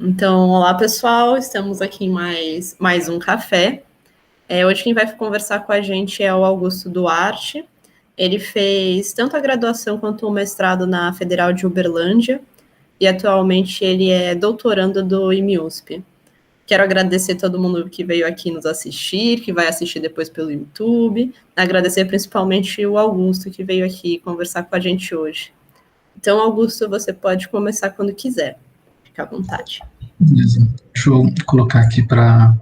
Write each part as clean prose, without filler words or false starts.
Então, olá pessoal, estamos aqui em mais um café. Hoje quem vai conversar com a gente é o Augusto Duarte. Ele fez tanto a graduação quanto o mestrado na Federal de Uberlândia e atualmente ele é doutorando do IMUSP. Quero agradecer todo mundo que veio aqui nos assistir, que vai assistir depois pelo YouTube. Agradecer principalmente o Augusto que veio aqui conversar com a gente hoje. Então, Augusto, você pode começar quando quiser. Fique à vontade. Beleza. Deixa eu colocar aqui para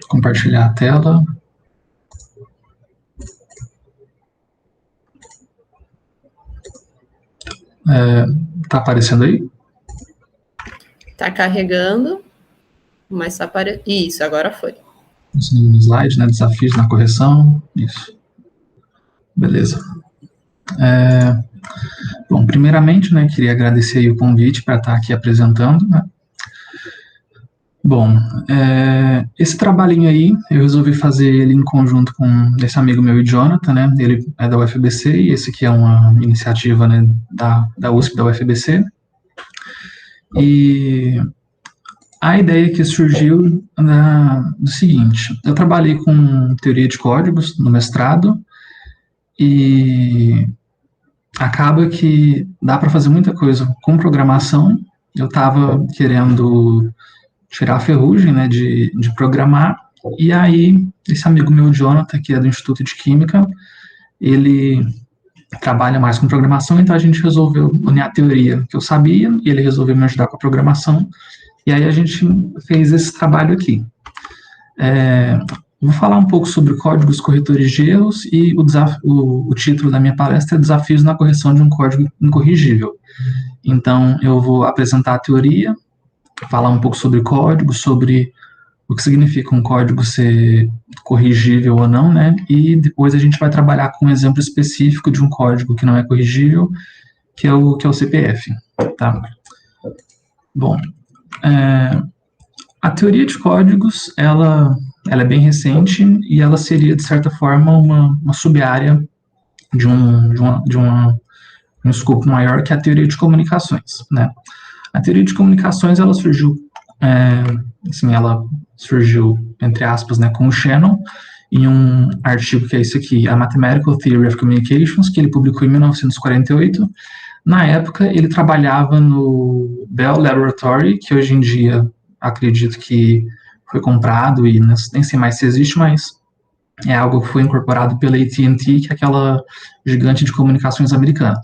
compartilhar a tela. Tá aparecendo aí? Tá carregando, mas tá aparecendo. Isso, agora foi. No slide, né? Desafios na correção. Isso. Beleza. Bom, primeiramente, né, queria agradecer aí o convite para estar aqui apresentando, né? Bom, esse trabalhinho aí, eu resolvi fazer ele em conjunto com esse amigo meu, Jonathan, né? Ele é da UFBC e esse aqui é uma iniciativa, né, da USP, da UFBC. E a ideia que surgiu do seguinte: eu trabalhei com teoria de códigos no mestrado e acaba que dá para fazer muita coisa com programação. Eu estava querendo tirar a ferrugem, né, de programar, e aí esse amigo meu, Jonathan, que é do Instituto de Química, ele trabalha mais com programação, então a gente resolveu unir a teoria que eu sabia, e ele resolveu me ajudar com a programação, e aí a gente fez esse trabalho aqui. Vou falar um pouco sobre códigos corretores de erros, e o título da minha palestra é Desafios na correção de um código incorrigível. Então, eu vou apresentar a teoria, falar um pouco sobre código, sobre o que significa um código ser corrigível ou não, né? E depois a gente vai trabalhar com um exemplo específico de um código que não é corrigível, que é o CPF, tá? Bom, a teoria de códigos, ela é bem recente e ela seria, de certa forma, uma sub-área de um escopo maior, que é a teoria de comunicações, né? A teoria de comunicações, ela surgiu, entre aspas, né, com o Shannon, em um artigo que é esse aqui, A Mathematical Theory of Communications, que ele publicou em 1948. Na época, ele trabalhava no Bell Laboratory, que hoje em dia acredito que foi comprado e nem sei mais se existe, mas é algo que foi incorporado pela AT&T, que é aquela gigante de comunicações americana.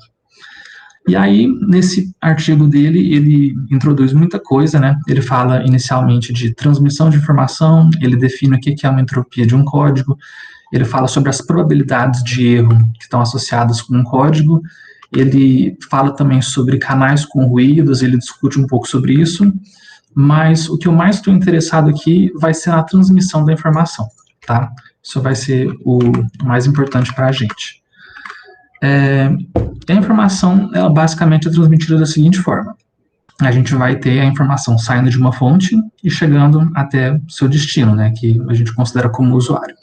E aí, nesse artigo dele, ele introduz muita coisa, né? Ele fala inicialmente de transmissão de informação, ele define o que é uma entropia de um código, ele fala sobre as probabilidades de erro que estão associadas com um código, ele fala também sobre canais com ruídos, ele discute um pouco sobre isso, mas o que eu mais estou interessado aqui vai ser na transmissão da informação, tá? Isso vai ser o mais importante para a gente. A informação, ela basicamente é transmitida da seguinte forma: a gente vai ter a informação saindo de uma fonte e chegando até o seu destino, né, que a gente considera como usuário.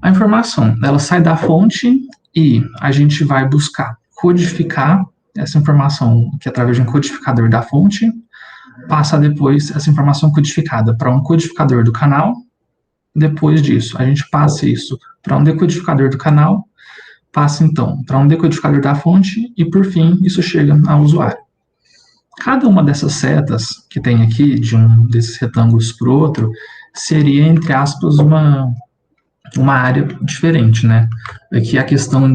A informação, ela sai da fonte e a gente vai buscar codificar essa informação, que através de um codificador da fonte, passa depois essa informação codificada para um codificador do canal. Depois disso, a gente passa isso para um decodificador do canal, passa então para um decodificador da fonte e, por fim, isso chega ao usuário. Cada uma dessas setas que tem aqui, de um desses retângulos para o outro, seria, entre aspas, uma área diferente, né? Aqui a questão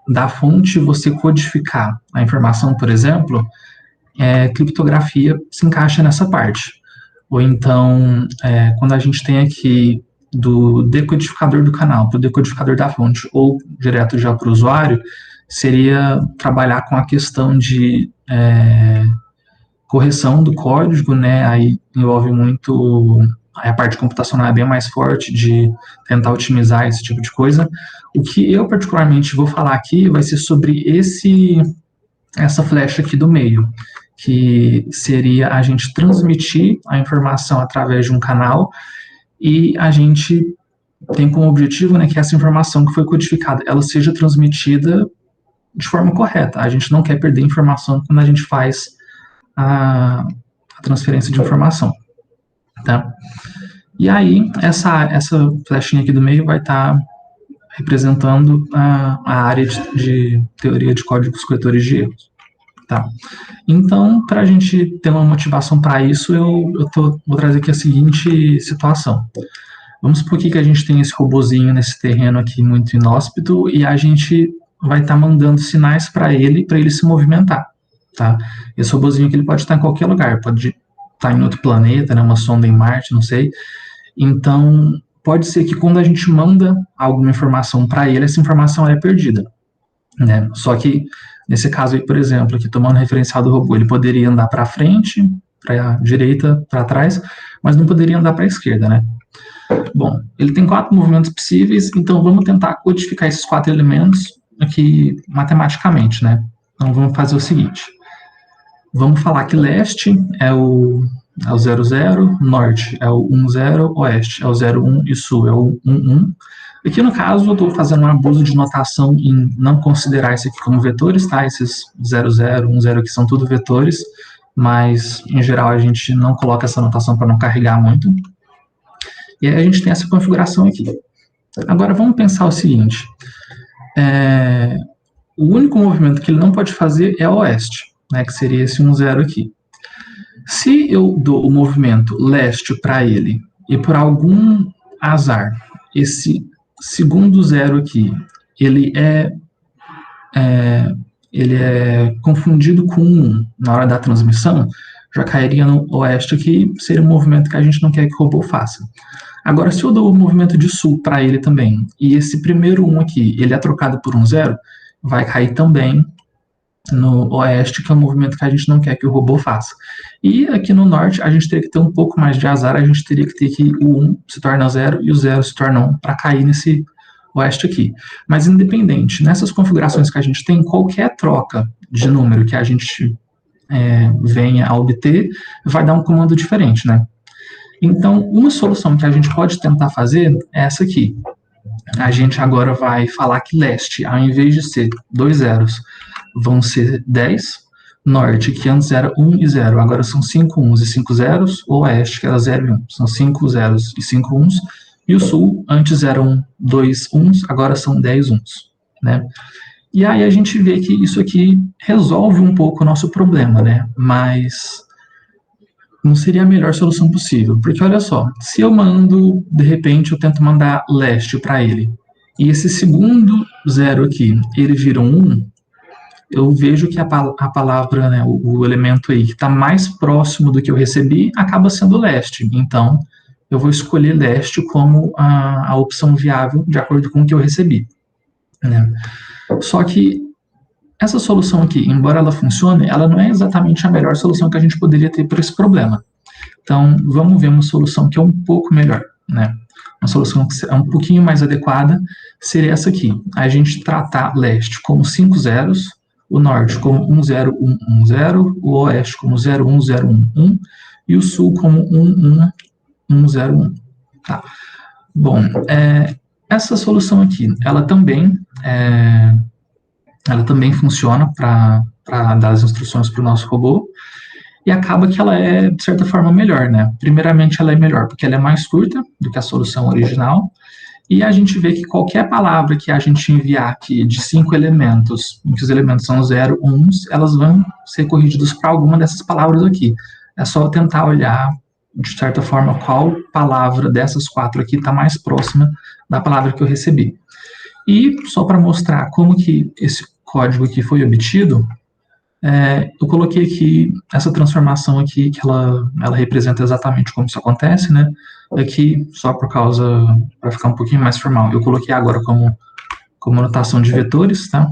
da fonte você codificar a informação, por exemplo, criptografia se encaixa nessa parte. Ou então, quando a gente tem aqui do decodificador do canal para o decodificador da fonte, ou direto já para o usuário, seria trabalhar com a questão de correção do código, né? Aí envolve muito, a parte computacional é bem mais forte, de tentar otimizar esse tipo de coisa. O que eu particularmente vou falar aqui vai ser sobre essa flecha aqui do meio, que seria a gente transmitir a informação através de um canal, e a gente tem como objetivo, né, que essa informação que foi codificada, ela seja transmitida de forma correta. A gente não quer perder informação quando a gente faz a transferência de informação, tá? E aí, essa flechinha aqui do meio vai estar representando a área de teoria de códigos corretores de erros, tá? Então, para a gente ter uma motivação para isso, vou trazer aqui a seguinte situação. Vamos supor que a gente tem esse robozinho nesse terreno aqui muito inóspito e a gente vai estar mandando sinais para ele se movimentar, tá? Esse robozinho aqui ele pode estar em qualquer lugar, pode estar em outro planeta, né, uma sonda em Marte, não sei. Então, pode ser que quando a gente manda alguma informação para ele, essa informação é perdida, né? Só que, nesse caso aí, por exemplo, aqui tomando referencial do robô, ele poderia andar para frente, para a direita, para trás, mas não poderia andar para a esquerda, né? Bom, ele tem 4 movimentos possíveis, então vamos tentar codificar esses 4 elementos aqui matematicamente, né? Então vamos fazer o seguinte. Vamos falar que leste é o 00, norte é o 10, oeste é o 01 e sul é o 11. Aqui no caso eu estou fazendo um abuso de notação em não considerar isso aqui como vetores, tá? Esses 00, 10 aqui são tudo vetores, mas em geral a gente não coloca essa notação para não carregar muito. E aí a gente tem essa configuração aqui. Agora vamos pensar o seguinte. O único movimento que ele não pode fazer é o oeste, né, que seria esse 10 aqui. Se eu dou o movimento leste para ele e por algum azar esse segundo 0 aqui ele é confundido com 1 na hora da transmissão, já cairia no oeste aqui, seria um movimento que a gente não quer que o robô faça. Agora, se eu dou o movimento de sul para ele também, e esse primeiro 1 aqui, ele é trocado por um 0, vai cair também no oeste, que é um movimento que a gente não quer que o robô faça. E aqui no norte, a gente teria que ter um pouco mais de azar, a gente teria que ter que o 1 se torna 0 e o 0 se torna 1 para cair nesse oeste aqui. Mas independente, nessas configurações que a gente tem, qualquer troca de número que a gente venha a obter, vai dar um comando diferente, né? Então, uma solução que a gente pode tentar fazer é essa aqui. A gente agora vai falar que leste, ao invés de ser 2 zeros, vão ser 10. Norte, que antes era 1 e 0, agora são 5 1s e 5 zeros. O oeste, que era 0 e 1, são 5 zeros e 5 1s. E o sul, antes eram 2 1s, agora são 10 1s, né? E aí a gente vê que isso aqui resolve um pouco o nosso problema, né? Mas não seria a melhor solução possível, porque olha só, se eu mando, de repente eu tento mandar leste para ele, e esse segundo 0 aqui, ele vira um 1, eu vejo que a palavra, né, o elemento aí que está mais próximo do que eu recebi, acaba sendo leste, então eu vou escolher leste como a opção viável de acordo com o que eu recebi, né? Só que essa solução aqui, embora ela funcione, ela não é exatamente a melhor solução que a gente poderia ter para esse problema. Então, vamos ver uma solução que é um pouco melhor, né? Uma solução que é um pouquinho mais adequada seria essa aqui. A gente tratar leste como 5 zeros, o norte como 1 0 1 1 0, o oeste como 0 1 0 1 1 e o sul como 1 1 1 0 1. Tá. Bom, essa solução aqui, ela também funciona para dar as instruções para o nosso robô, e acaba que ela é, de certa forma, melhor, né? Primeiramente, ela é melhor porque ela é mais curta do que a solução original, e a gente vê que qualquer palavra que a gente enviar aqui de 5 elementos, em que os elementos são 0, 1, elas vão ser corrigidas para alguma dessas palavras aqui. É só tentar olhar, de certa forma, qual palavra dessas 4 aqui está mais próxima da palavra que eu recebi. E, só para mostrar como que esse código aqui foi obtido, eu coloquei aqui essa transformação aqui, que ela representa exatamente como isso acontece, né? Aqui, só para ficar um pouquinho mais formal, eu coloquei agora como notação de vetores, tá?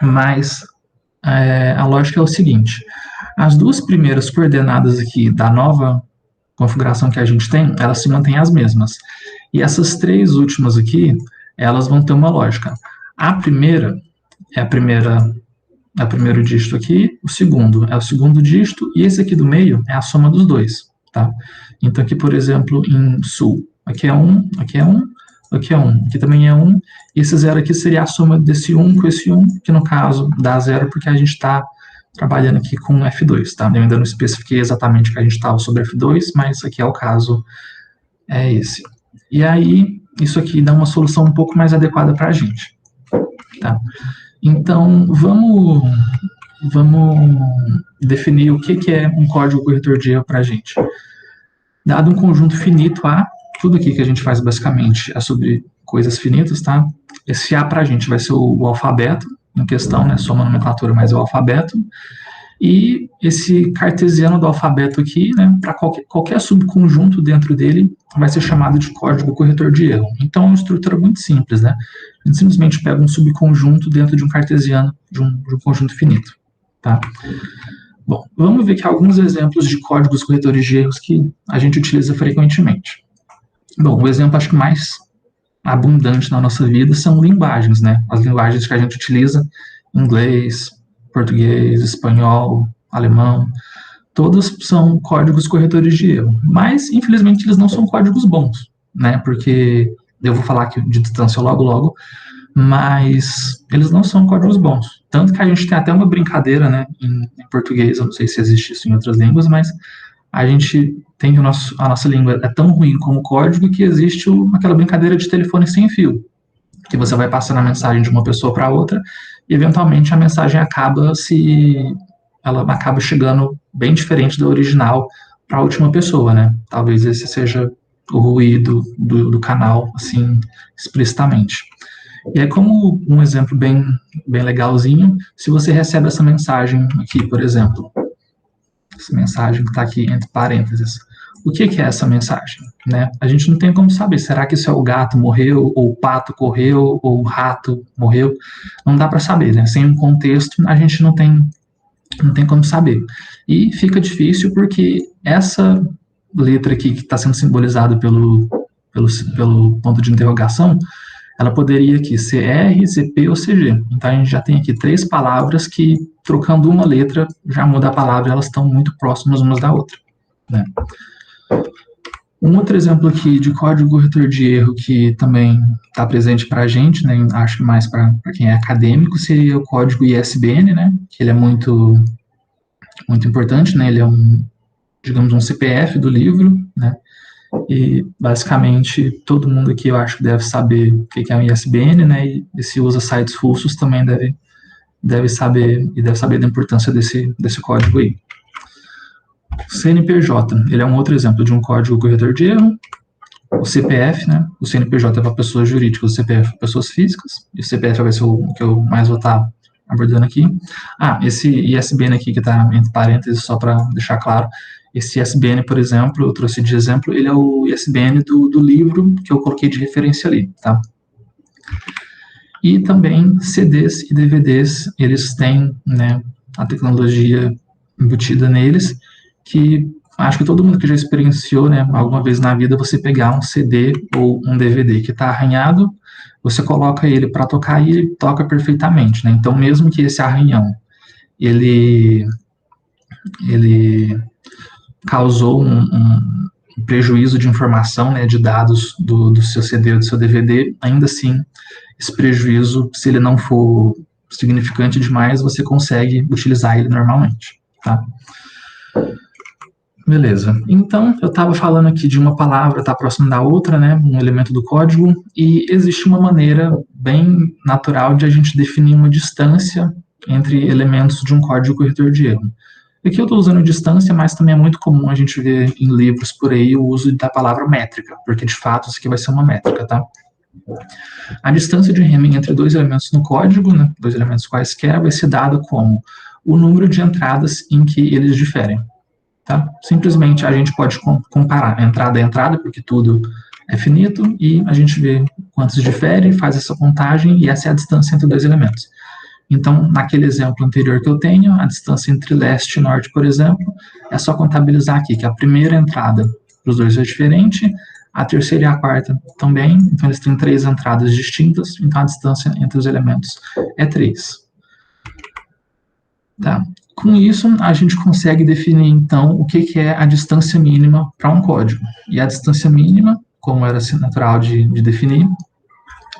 Mas a lógica é o seguinte: as duas primeiras coordenadas aqui da nova configuração que a gente tem, elas se mantêm as mesmas. E essas 3 últimas aqui, elas vão ter uma lógica. A primeira é o primeiro dígito aqui, o segundo é o segundo dígito, e esse aqui do meio é a soma dos dois, tá? Então aqui, por exemplo, em sul, aqui é 1, aqui é 1, aqui é 1, aqui também é 1, e esse 0 aqui seria a soma desse 1 com esse 1, que no caso dá 0 porque a gente está trabalhando aqui com F2, tá? Eu ainda não especifiquei exatamente que a gente estava sobre F2, mas aqui é o caso, é esse. E aí, isso aqui dá uma solução um pouco mais adequada para a gente, tá? Então, vamos definir o que é um código corretor de erro para a gente. Dado um conjunto finito A, tudo aqui que a gente faz basicamente é sobre coisas finitas, tá? Esse A para a gente vai ser o alfabeto em questão, né? Soma nomenclatura mais o alfabeto. E esse cartesiano do alfabeto aqui, né, para qualquer subconjunto dentro dele, vai ser chamado de código corretor de erro. Então, é uma estrutura muito simples, né? A gente simplesmente pega um subconjunto dentro de um cartesiano, de um conjunto finito, tá? Bom, vamos ver aqui alguns exemplos de códigos corretores de erros que a gente utiliza frequentemente. Bom, o exemplo acho que mais abundante na nossa vida são linguagens, né? As linguagens que a gente utiliza, inglês, português, espanhol, alemão, todos são códigos corretores de erro. Mas, infelizmente, eles não são códigos bons, né? Porque eu vou falar aqui de distância logo, mas eles não são códigos bons. Tanto que a gente tem até uma brincadeira, né, em português, eu não sei se existe isso em outras línguas, mas a gente tem que a nossa língua é tão ruim como código que existe aquela brincadeira de telefone sem fio, que você vai passando a mensagem de uma pessoa para outra e eventualmente a mensagem acaba chegando bem diferente da original para a última pessoa, né? Talvez esse seja o ruído do canal, assim, explicitamente. E aí, como um exemplo bem legalzinho, se você recebe essa mensagem aqui, por exemplo, essa mensagem que está aqui entre parênteses, o que é essa mensagem? Né? A gente não tem como saber, será que isso é o gato morreu, ou o pato correu, ou o rato morreu? Não dá para saber, né? Sem um contexto, a gente não tem como saber. E fica difícil porque essa letra aqui que está sendo simbolizada pelo ponto de interrogação, ela poderia aqui ser R, ser P ou CG. Então a gente já tem aqui 3 palavras que, trocando uma letra, já muda a palavra, elas estão muito próximas umas da outra, né? Um outro exemplo aqui de código corretor de erro que também está presente para a gente, né, acho que mais para quem é acadêmico, seria o código ISBN, né, que ele é muito importante, né, ele é digamos, um CPF do livro, né, e basicamente todo mundo aqui eu acho que deve saber o que é um ISBN, né, e se usa sites russos também deve saber, e deve saber da importância desse código aí. CNPJ, ele é um outro exemplo de um código corretor de erro. O CPF, né, o CNPJ é para pessoas jurídicas, o CPF para pessoas físicas, e o CPF vai ser o que eu mais vou estar abordando aqui. Esse ISBN aqui que está entre parênteses, só para deixar claro, esse ISBN, por exemplo, eu trouxe de exemplo, ele é o ISBN do livro que eu coloquei de referência ali, tá? E também CDs e DVDs, eles têm, né, a tecnologia embutida neles, que acho que todo mundo que já experienciou, né, alguma vez na vida, você pegar um CD ou um DVD que está arranhado, você coloca ele para tocar e ele toca perfeitamente, né? Então, mesmo que esse arranhão, ele causou um prejuízo de informação, né, de dados do seu CD ou do seu DVD, ainda assim, esse prejuízo, se ele não for significante demais, você consegue utilizar ele normalmente, tá? Beleza. Então, eu estava falando aqui de uma palavra estar próximo da outra, né, um elemento do código, e existe uma maneira bem natural de a gente definir uma distância entre elementos de um código corretor de erro. Aqui eu estou usando distância, mas também é muito comum a gente ver em livros por aí o uso da palavra métrica, porque de fato isso aqui vai ser uma métrica, tá? A distância de Hamming entre 2 elementos no código, né, 2 elementos quaisquer, vai ser dada como o número de entradas em que eles diferem. Tá? Simplesmente a gente pode comparar entrada a entrada, porque tudo é finito, e a gente vê quantos diferem, faz essa contagem, e essa é a distância entre 2 elementos. Então, naquele exemplo anterior que eu tenho, a distância entre leste e norte, por exemplo, é só contabilizar aqui, que a primeira entrada para os 2 é diferente, a terceira e a quarta também, então eles têm 3 entradas distintas, então a distância entre os elementos é 3. Tá? Com isso, a gente consegue definir, então, o que é a distância mínima para um código. E a distância mínima, como era natural de definir,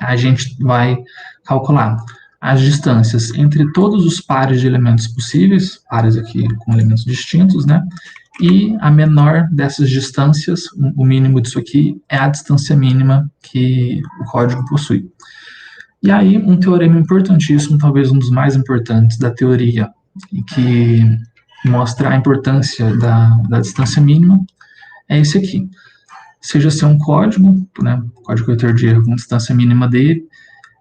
a gente vai calcular as distâncias entre todos os pares de elementos possíveis, pares aqui com elementos distintos, né? E a menor dessas distâncias, o mínimo disso aqui, é a distância mínima que o código possui. E aí, um teorema importantíssimo, talvez um dos mais importantes da teoria, e que mostra a importância da distância mínima, é esse aqui. Seja ser um código, né, código vetor de erro com distância mínima d,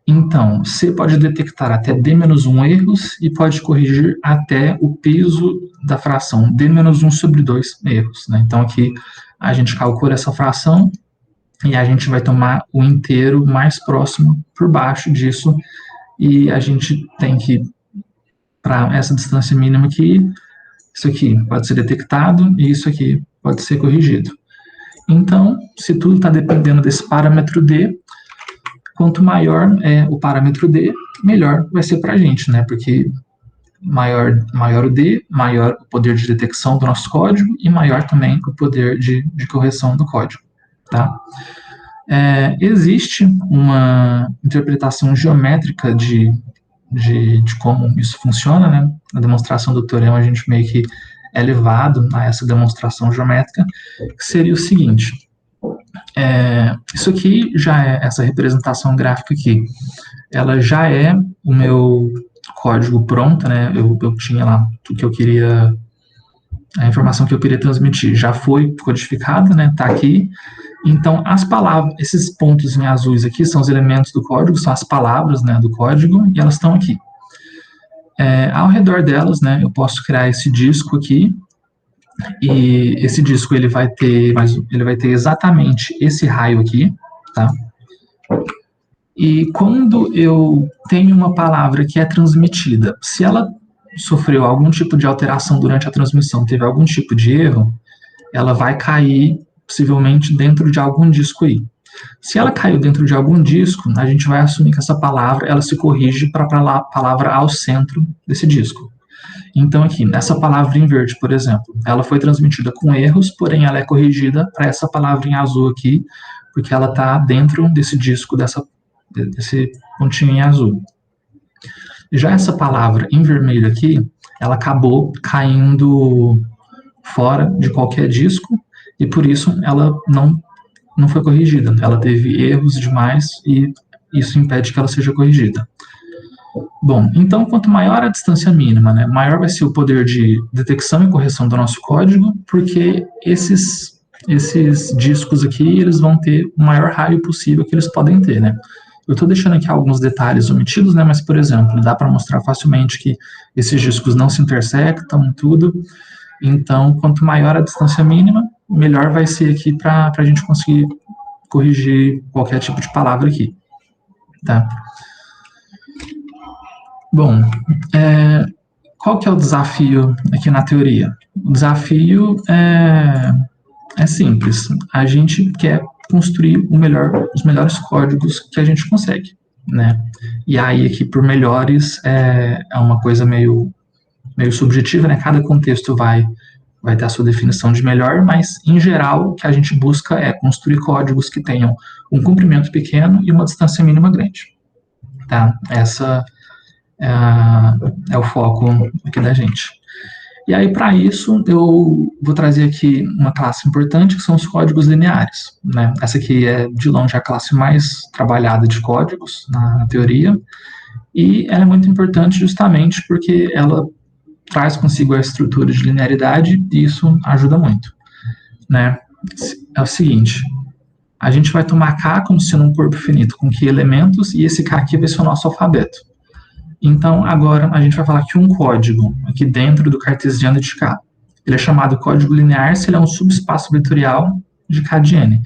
então, C pode detectar até D-1 erros e pode corrigir até o peso da fração D-1 sobre 2 erros, né? Então, aqui a gente calcula essa fração e a gente vai tomar o inteiro mais próximo por baixo disso, e a gente tem que, para essa distância mínima aqui, isso aqui pode ser detectado e isso aqui pode ser corrigido. Então, se tudo está dependendo desse parâmetro D, quanto maior é o parâmetro D, melhor vai ser para a gente, né? Porque maior o D, maior o poder de detecção do nosso código e maior também o poder de correção do código, tá? Existe uma interpretação geométrica de como isso funciona, né? Na demonstração do teorema, a gente meio que é levado a essa demonstração geométrica, que seria o seguinte: isso aqui já é, essa representação gráfica aqui, ela já é o meu código pronto, né? Eu tinha lá tudo que eu queria, a informação que eu queria transmitir já foi codificada, né? Tá aqui. Então, as palavras, esses pontos em azuis aqui são os elementos do código, são as palavras, né, do código, e elas estão aqui. Ao redor delas, né, eu posso criar esse disco aqui, e esse disco ele vai ter exatamente esse raio aqui, tá? E quando eu tenho uma palavra que é transmitida, se ela sofreu algum tipo de alteração durante a transmissão, teve algum tipo de erro, ela vai cair possivelmente dentro de algum disco aí. Se ela caiu dentro de algum disco, a gente vai assumir que essa palavra ela se corrige para a palavra ao centro desse disco. Então aqui, nessa palavra em verde, por exemplo, ela foi transmitida com erros, porém ela é corrigida para essa palavra em azul aqui, porque ela está dentro desse disco, desse pontinho em azul. Já essa palavra em vermelho aqui, ela acabou caindo fora de qualquer disco, e por isso ela não foi corrigida. Ela teve erros demais e isso impede que ela seja corrigida. Bom, então quanto maior a distância mínima, né, maior vai ser o poder de detecção e correção do nosso código, porque esses discos aqui, eles vão ter o maior raio possível que eles podem ter, né. Eu estou deixando aqui alguns detalhes omitidos, né, mas, por exemplo, dá para mostrar facilmente que esses discos não se intersectam, tudo. Então, quanto maior a distância mínima, melhor vai ser aqui para a gente conseguir corrigir qualquer tipo de palavra aqui, tá? Bom, qual que é o desafio aqui na teoria? O desafio é simples. A gente quer construir os melhores códigos que a gente consegue, né? E aí aqui por melhores é uma coisa meio subjetiva, né? Cada contexto vai ter a sua definição de melhor, mas em geral o que a gente busca é construir códigos que tenham um comprimento pequeno e uma distância mínima grande, tá? Essa é o foco aqui da gente. E aí, para isso, eu vou trazer aqui uma classe importante, que são os códigos lineares, né? Essa aqui é, de longe, a classe mais trabalhada de códigos na teoria, e ela é muito importante justamente porque ela traz consigo a estrutura de linearidade, e isso ajuda muito, né? É o seguinte, a gente vai tomar K como sendo um corpo finito com que elementos, e esse K aqui vai ser o nosso alfabeto. Então, agora, a gente vai falar que um código aqui dentro do cartesiano de K, ele é chamado código linear se ele é um subespaço vetorial de K de N.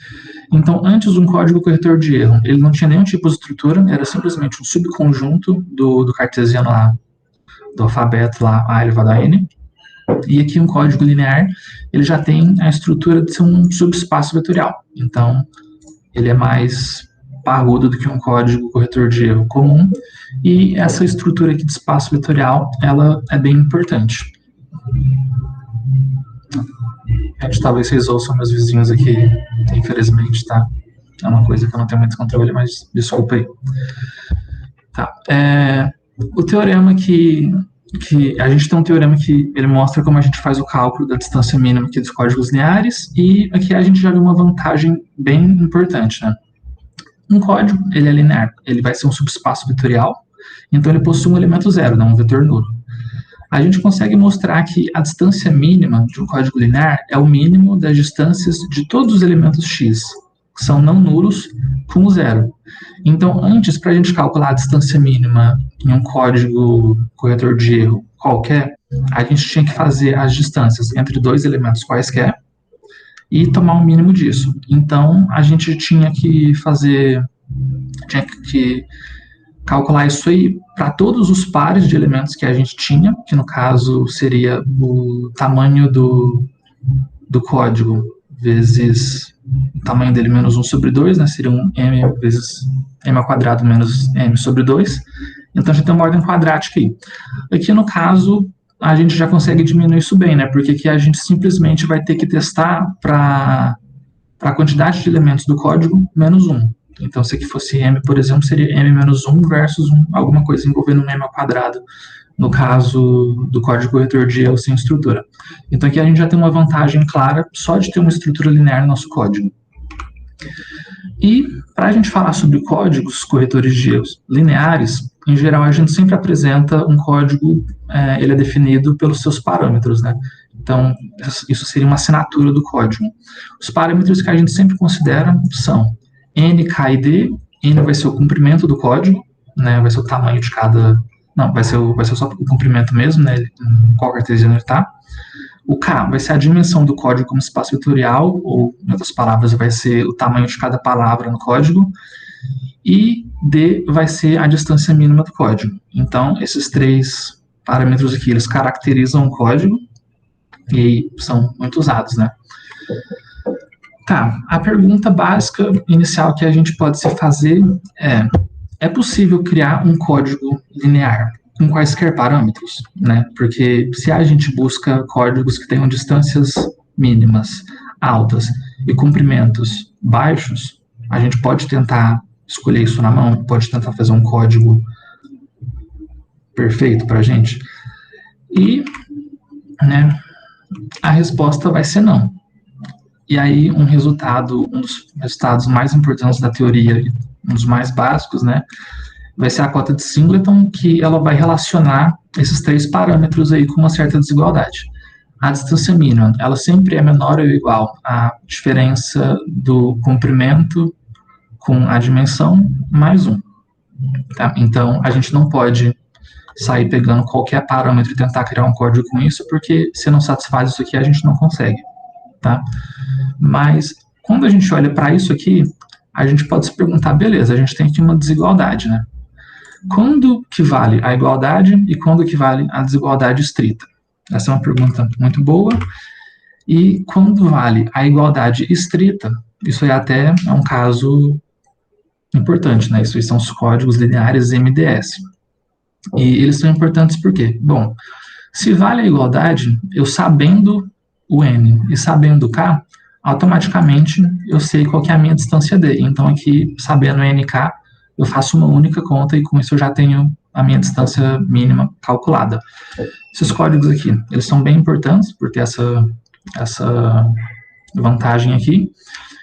Então, antes, um código corretor de erro, ele não tinha nenhum tipo de estrutura, era simplesmente um subconjunto do cartesiano lá, do alfabeto lá, A elevado a N. E aqui um código linear, ele já tem a estrutura de ser um subespaço vetorial. Então, ele é mais parrudo do que um código corretor de erro comum, e essa estrutura aqui de espaço vetorial, ela é bem importante. Talvez vocês ouçam meus vizinhos aqui, infelizmente, tá? É uma coisa que eu não tenho muito controle, mas desculpa aí. Tá. O teorema que a gente tem um teorema que ele mostra como a gente faz o cálculo da distância mínima aqui dos códigos lineares, e aqui a gente já viu uma vantagem bem importante, né? Um código, ele é linear, ele vai ser um subespaço vetorial, então ele possui um elemento zero, não um vetor nulo. A gente consegue mostrar que a distância mínima de um código linear é o mínimo das distâncias de todos os elementos x, que são não nulos, com zero. Então, antes, para a gente calcular a distância mínima em um código corretor de erro qualquer, a gente tinha que fazer as distâncias entre dois elementos quaisquer e tomar o mínimo disso. Então, a gente tinha que calcular isso aí para todos os pares de elementos que a gente tinha, que no caso seria o tamanho do código vezes o tamanho dele menos 1 sobre 2, né, seria um m vezes m ao quadrado menos m sobre 2. Então, a gente tem uma ordem quadrática aí. Aqui, no caso, a gente já consegue diminuir isso bem, né, porque aqui a gente simplesmente vai ter que testar para a quantidade de elementos do código menos 1. Então, se aqui fosse m, por exemplo, seria m menos 1 versus alguma coisa envolvendo um m ao quadrado, no caso do código corretor de erro sem estrutura. Então, aqui a gente já tem uma vantagem clara só de ter uma estrutura linear no nosso código. E, para a gente falar sobre códigos corretores de erros lineares, em geral, a gente sempre apresenta um código, ele é definido pelos seus parâmetros, né? Então, isso seria uma assinatura do código. Os parâmetros que a gente sempre considera são n, k e d. N vai ser o comprimento do código, né? Vai ser o tamanho de cada... Não, vai ser só o comprimento mesmo, né? Qual cartesiano ele está. O k vai ser a dimensão do código como espaço vetorial, ou, em outras palavras, vai ser o tamanho de cada palavra no código. E d vai ser a distância mínima do código. Então, esses três parâmetros aqui, eles caracterizam o código e são muito usados, né? Tá, a pergunta básica inicial que a gente pode se fazer é possível criar um código linear com quaisquer parâmetros, né? Porque se a gente busca códigos que tenham distâncias mínimas altas e comprimentos baixos, a gente pode tentar escolher isso na mão, pode tentar fazer um código perfeito para a gente. E, né, a resposta vai ser não. E aí, um dos resultados mais importantes da teoria, um dos mais básicos, né, vai ser a cota de Singleton, que ela vai relacionar esses três parâmetros aí com uma certa desigualdade. A distância mínima, ela sempre é menor ou igual à diferença do comprimento com a dimensão mais 1. Tá? Então, a gente não pode sair pegando qualquer parâmetro e tentar criar um código com isso, porque se não satisfaz isso aqui, a gente não consegue. Tá? Mas, quando a gente olha para isso aqui, a gente pode se perguntar, beleza, a gente tem aqui uma desigualdade, né? Quando que vale a igualdade e quando que vale a desigualdade estrita? Essa é uma pergunta muito boa. E quando vale a igualdade estrita, isso é até um caso importante, né? Isso são os códigos lineares MDS. E eles são importantes por quê? Bom, se vale a igualdade, eu sabendo o n e sabendo o k, automaticamente eu sei qual que é a minha distância d. Então, aqui, sabendo n e k, eu faço uma única conta e com isso eu já tenho a minha distância mínima calculada. Esses códigos aqui, eles são bem importantes por ter essa vantagem aqui.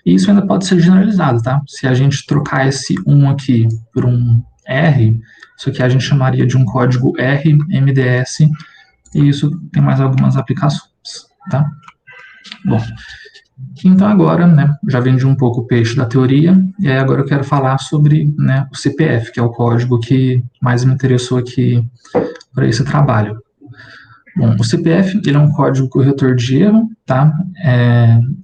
E isso ainda pode ser generalizado, tá? Se a gente trocar esse 1 aqui por um R, isso aqui a gente chamaria de um código R-MDS, e isso tem mais algumas aplicações, tá? Bom, então agora, né, já vendi um pouco o peixe da teoria, e aí agora eu quero falar sobre, né, o CPF, que é o código que mais me interessou aqui para esse trabalho. Bom, o CPF, ele é um código corretor de erro, tá?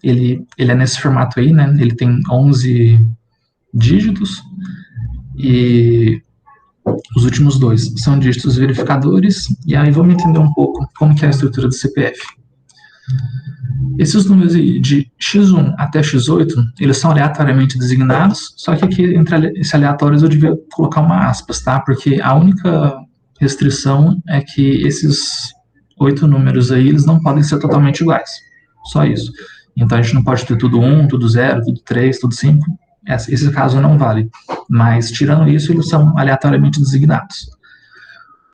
Ele é nesse formato aí, né? Ele tem 11 dígitos e os últimos dois são dígitos verificadores, e aí vamos entender um pouco como que é a estrutura do CPF. Esses números de x1 até x8, eles são aleatoriamente designados, só que aqui entre esses aleatórios eu devia colocar uma aspas, tá? Porque a única restrição é que esses 8 números aí, eles não podem ser totalmente iguais. Só isso. Então, a gente não pode ter tudo 1, tudo 0, tudo 3, tudo 5. Esse caso não vale. Mas, tirando isso, eles são aleatoriamente designados.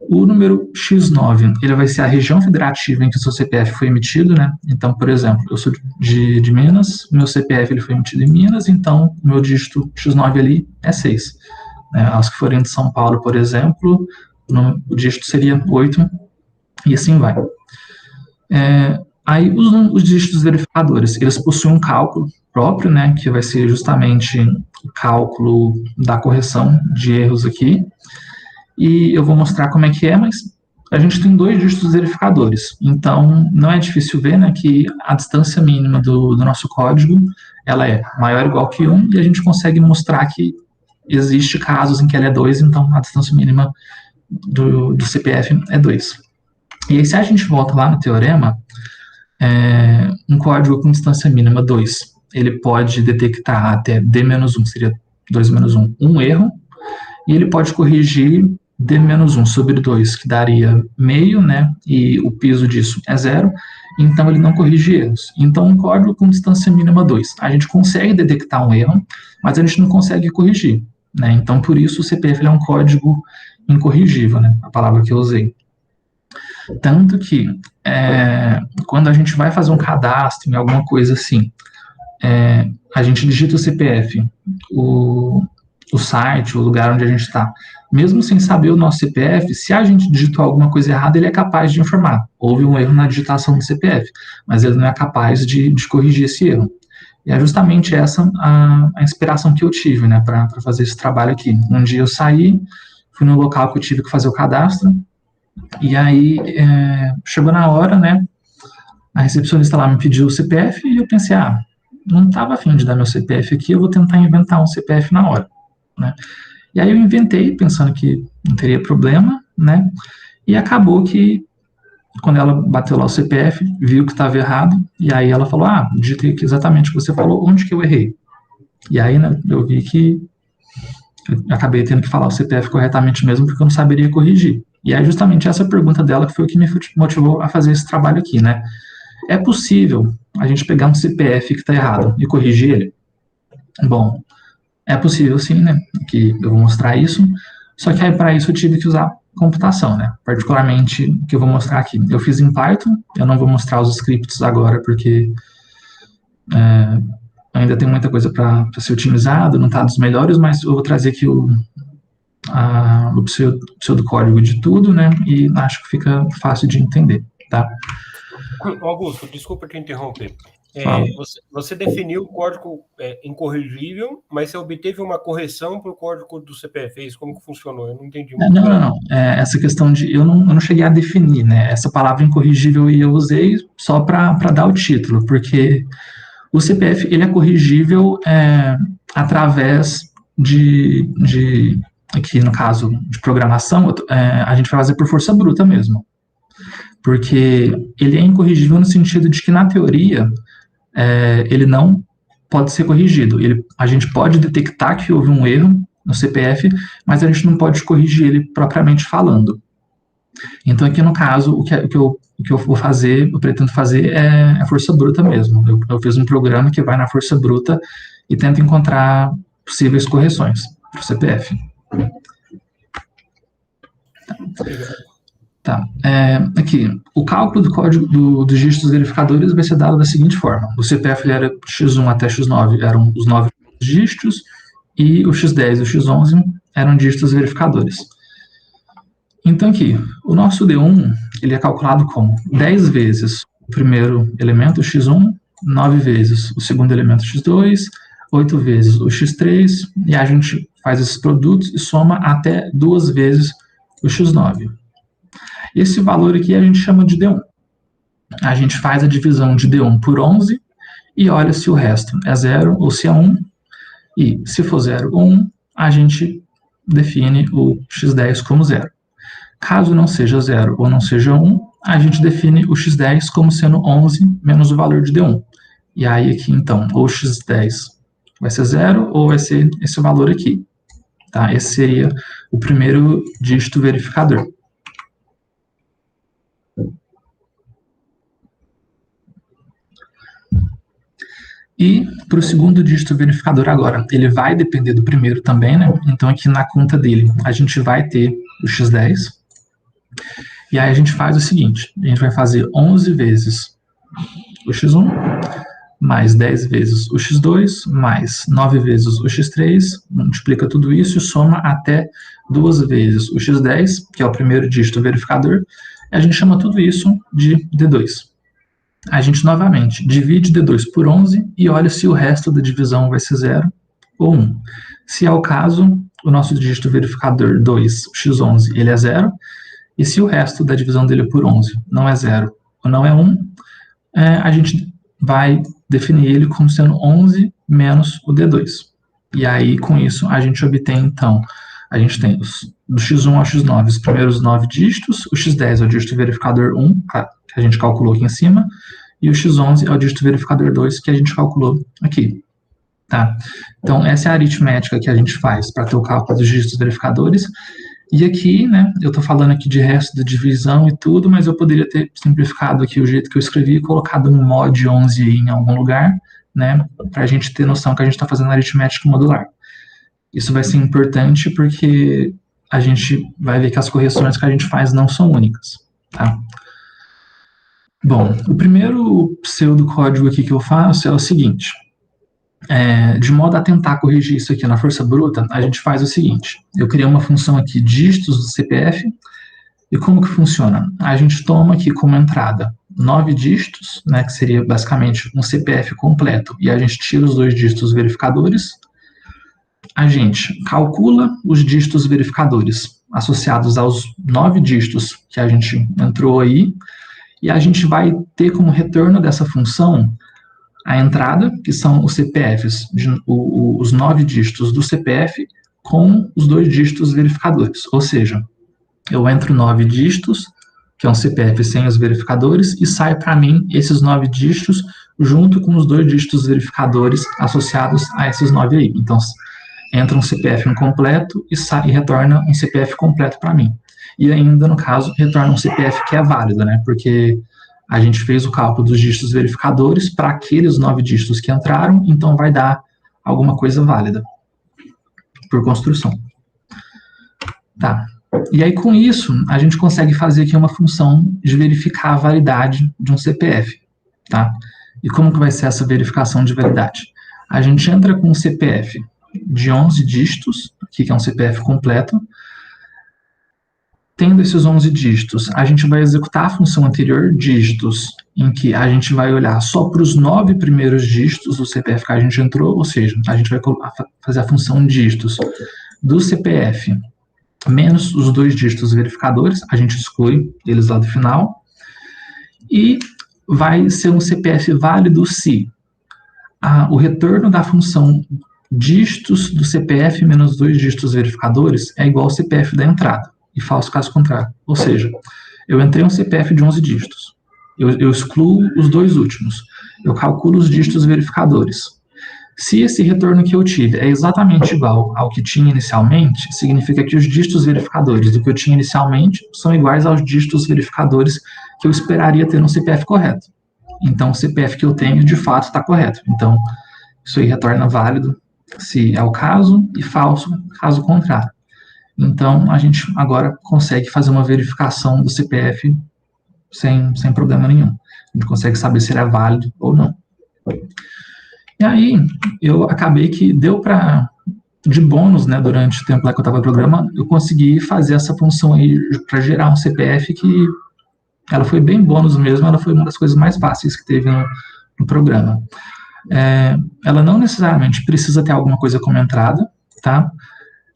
O número X9, ele vai ser a região federativa em que o seu CPF foi emitido, né? Então, por exemplo, eu sou de Minas, meu CPF ele foi emitido em Minas, então o meu dígito X9 ali é 6. Aos que forem de São Paulo, por exemplo, o dígito seria 8, e assim vai. Aí os dígitos verificadores, eles possuem um cálculo próprio, né, que vai ser justamente o cálculo da correção de erros aqui, e eu vou mostrar como é que é, mas a gente tem 2 dígitos verificadores, então não é difícil ver, né, que a distância mínima do nosso código, ela é maior ou igual que 1, e a gente consegue mostrar que existe casos em que ela é 2, então a distância mínima do CPF é 2. E aí, se a gente volta lá no teorema, um código com distância mínima 2, ele pode detectar até D-1, seria 2 menos 1, um erro, e ele pode corrigir D-1 sobre 2, que daria meio, né, e o piso disso é 0, então ele não corrige erros. Então, um código com distância mínima 2, a gente consegue detectar um erro, mas a gente não consegue corrigir, né, então por isso o CPF é um código incorrigível, né, a palavra que eu usei. Tanto que, quando a gente vai fazer um cadastro em alguma coisa assim, a gente digita o CPF, o site, o lugar onde a gente está, mesmo sem saber o nosso CPF, se a gente digitou alguma coisa errada, ele é capaz de informar. Houve um erro na digitação do CPF, mas ele não é capaz de corrigir esse erro. E é justamente essa a inspiração que eu tive, né, para fazer esse trabalho aqui. Um dia eu saí, fui no local que eu tive que fazer o cadastro, e aí chegou na hora, né, a recepcionista lá me pediu o CPF e eu pensei, não estava afim de dar meu CPF aqui, eu vou tentar inventar um CPF na hora, né. E aí eu inventei, pensando que não teria problema, né, e acabou que, quando ela bateu lá o CPF, viu que estava errado, e aí ela falou, digitei aqui exatamente o que você falou, onde que eu errei? E aí, né, eu vi que eu acabei tendo que falar o CPF corretamente mesmo, porque eu não saberia corrigir. E é justamente essa pergunta dela que foi o que me motivou a fazer esse trabalho aqui, né. É possível a gente pegar um CPF que está errado e corrigir ele? Bom, é possível sim, né, que eu vou mostrar isso, só que aí para isso eu tive que usar computação, né, particularmente o que eu vou mostrar aqui. Eu fiz em Python, eu não vou mostrar os scripts agora, porque ainda tem muita coisa para ser otimizado, não está dos melhores, mas eu vou trazer aqui o pseudocódigo de tudo, né, e acho que fica fácil de entender, tá? Augusto, desculpa te interromper. Você definiu o código incorrigível, mas você obteve uma correção para o código do CPF, isso como que funcionou? Eu não entendi muito. Não. Essa questão de... Eu não cheguei a definir, né? Essa palavra incorrigível eu usei só para dar o título, porque o CPF ele é corrigível através aqui no caso de programação, a gente vai fazer por força bruta mesmo. Porque ele é incorrigível no sentido de que, na teoria, ele não pode ser corrigido. A gente pode detectar que houve um erro no CPF, mas a gente não pode corrigir ele propriamente falando. Então, aqui no caso, o que eu vou fazer, eu pretendo fazer é força bruta mesmo. Eu fiz um programa que vai na força bruta e tenta encontrar possíveis correções para o CPF. Tá. Aqui, o cálculo do código dos dígitos verificadores vai ser dado da seguinte forma. O CPF ele era X1 até X9, eram os 9 dígitos, e o X10 e o X11 eram dígitos verificadores. Então aqui, o nosso D1, ele é calculado como 10 vezes o primeiro elemento, X1, 9 vezes o segundo elemento, X2, 8 vezes o X3, e a gente faz esses produtos e soma até 2 vezes o X9. Esse valor aqui a gente chama de D1. A gente faz a divisão de D1 por 11 e olha se o resto é 0 ou se é 1. E se for 0 ou 1, a gente define o X10 como 0. Caso não seja 0 ou não seja 1, a gente define o X10 como sendo 11 menos o valor de D1. E aí aqui, então, ou X10 vai ser 0 ou vai ser esse valor aqui. Tá? Esse seria o primeiro dígito verificador. E para o segundo dígito verificador agora, ele vai depender do primeiro também, né? Então aqui na conta dele, a gente vai ter o X10, E aí a gente faz o seguinte, a gente vai fazer 11 vezes o x1, mais 10 vezes o x2, mais 9 vezes o x3, multiplica tudo isso e soma até 2 vezes o x10, que é o primeiro dígito verificador, e a gente chama tudo isso de D2. A gente novamente divide D2 por 11 e olha se o resto da divisão vai ser 0 ou 1. Se é o caso, o nosso dígito verificador 2, o x11, ele é 0, e se o resto da divisão dele por 11 não é 0 ou não é 1, a gente vai definir ele como sendo 11 menos o D2. E aí, com isso, a gente obtém, então, a gente tem do x1 ao x9 os primeiros 9 dígitos, o x10 é o dígito verificador 1, que a gente calculou aqui em cima, e o x11 é o dígito verificador 2, que a gente calculou aqui. Tá? Então, essa é a aritmética que a gente faz para ter o cálculo dos dígitos verificadores. E aqui, né, eu estou falando aqui de resto da divisão e tudo, mas eu poderia ter simplificado aqui o jeito que eu escrevi e colocado um mod 11 em algum lugar, né, para a gente ter noção que a gente está fazendo aritmética modular. Isso vai ser importante porque a gente vai ver que as correções que a gente faz não são únicas, tá? Bom, o primeiro pseudocódigo aqui que eu faço é o seguinte. De modo a tentar corrigir isso aqui na força bruta, a gente faz o seguinte, eu criei uma função aqui, dígitos do CPF, e como que funciona? A gente toma aqui como entrada 9 dígitos, né, que seria basicamente um CPF completo, e a gente tira os 2 dígitos verificadores, a gente calcula os dígitos verificadores associados aos 9 dígitos que a gente entrou aí, e a gente vai ter como retorno dessa função a entrada, que são os CPFs, os 9 dígitos do CPF, com os 2 dígitos verificadores. Ou seja, eu entro 9 dígitos, que é um CPF sem os verificadores, e sai para mim esses 9 dígitos junto com os 2 dígitos verificadores associados a esses 9 aí. Então, entra um CPF incompleto e retorna um CPF completo para mim. E ainda, no caso, retorna um CPF que é válido, né? Porque a gente fez o cálculo dos dígitos verificadores para aqueles 9 dígitos que entraram, então vai dar alguma coisa válida por construção. Tá. E aí, com isso, a gente consegue fazer aqui uma função de verificar a validade de um CPF. Tá? E como que vai ser essa verificação de validade? A gente entra com um CPF de 11 dígitos, aqui que é um CPF completo. Tendo esses 11 dígitos, a gente vai executar a função anterior, dígitos, em que a gente vai olhar só para os 9 primeiros dígitos do CPF que a gente entrou, ou seja, a gente vai fazer a função dígitos do CPF menos os 2 dígitos verificadores, a gente exclui eles lá do final, e vai ser um CPF válido se o retorno da função dígitos do CPF menos 2 dígitos verificadores é igual ao CPF da entrada. E falso caso contrário. Ou seja, eu entrei um CPF de 11 dígitos. Eu excluo os 2 últimos. Eu calculo os dígitos verificadores. Se esse retorno que eu tive é exatamente igual ao que tinha inicialmente, significa que os dígitos verificadores do que eu tinha inicialmente são iguais aos dígitos verificadores que eu esperaria ter no CPF correto. Então, o CPF que eu tenho, de fato, está correto. Então, isso aí retorna válido se é o caso e falso caso contrário. Então, a gente agora consegue fazer uma verificação do CPF sem problema nenhum. A gente consegue saber se ele é válido ou não. E aí, eu acabei que deu para, de bônus, né, durante o tempo lá que eu estava programando, eu consegui fazer essa função aí para gerar um CPF que ela foi bem bônus mesmo, ela foi uma das coisas mais fáceis que teve no programa. Ela não necessariamente precisa ter alguma coisa como entrada, tá?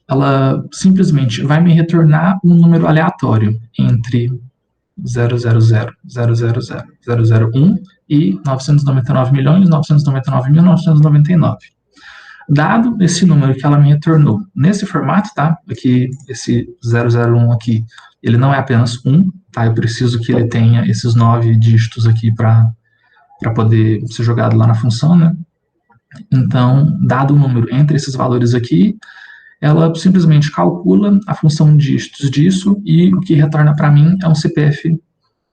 Ela simplesmente vai me retornar um número aleatório entre 000000001 e 999.999.999. Dado esse número que ela me retornou nesse formato, tá? Aqui, esse 001 aqui, ele não é apenas 1, tá? Eu preciso que ele tenha esses 9 dígitos aqui para poder ser jogado lá na função, né? Então, dado o número entre esses valores aqui, ela simplesmente calcula a função dígitos disso e o que retorna para mim é um CPF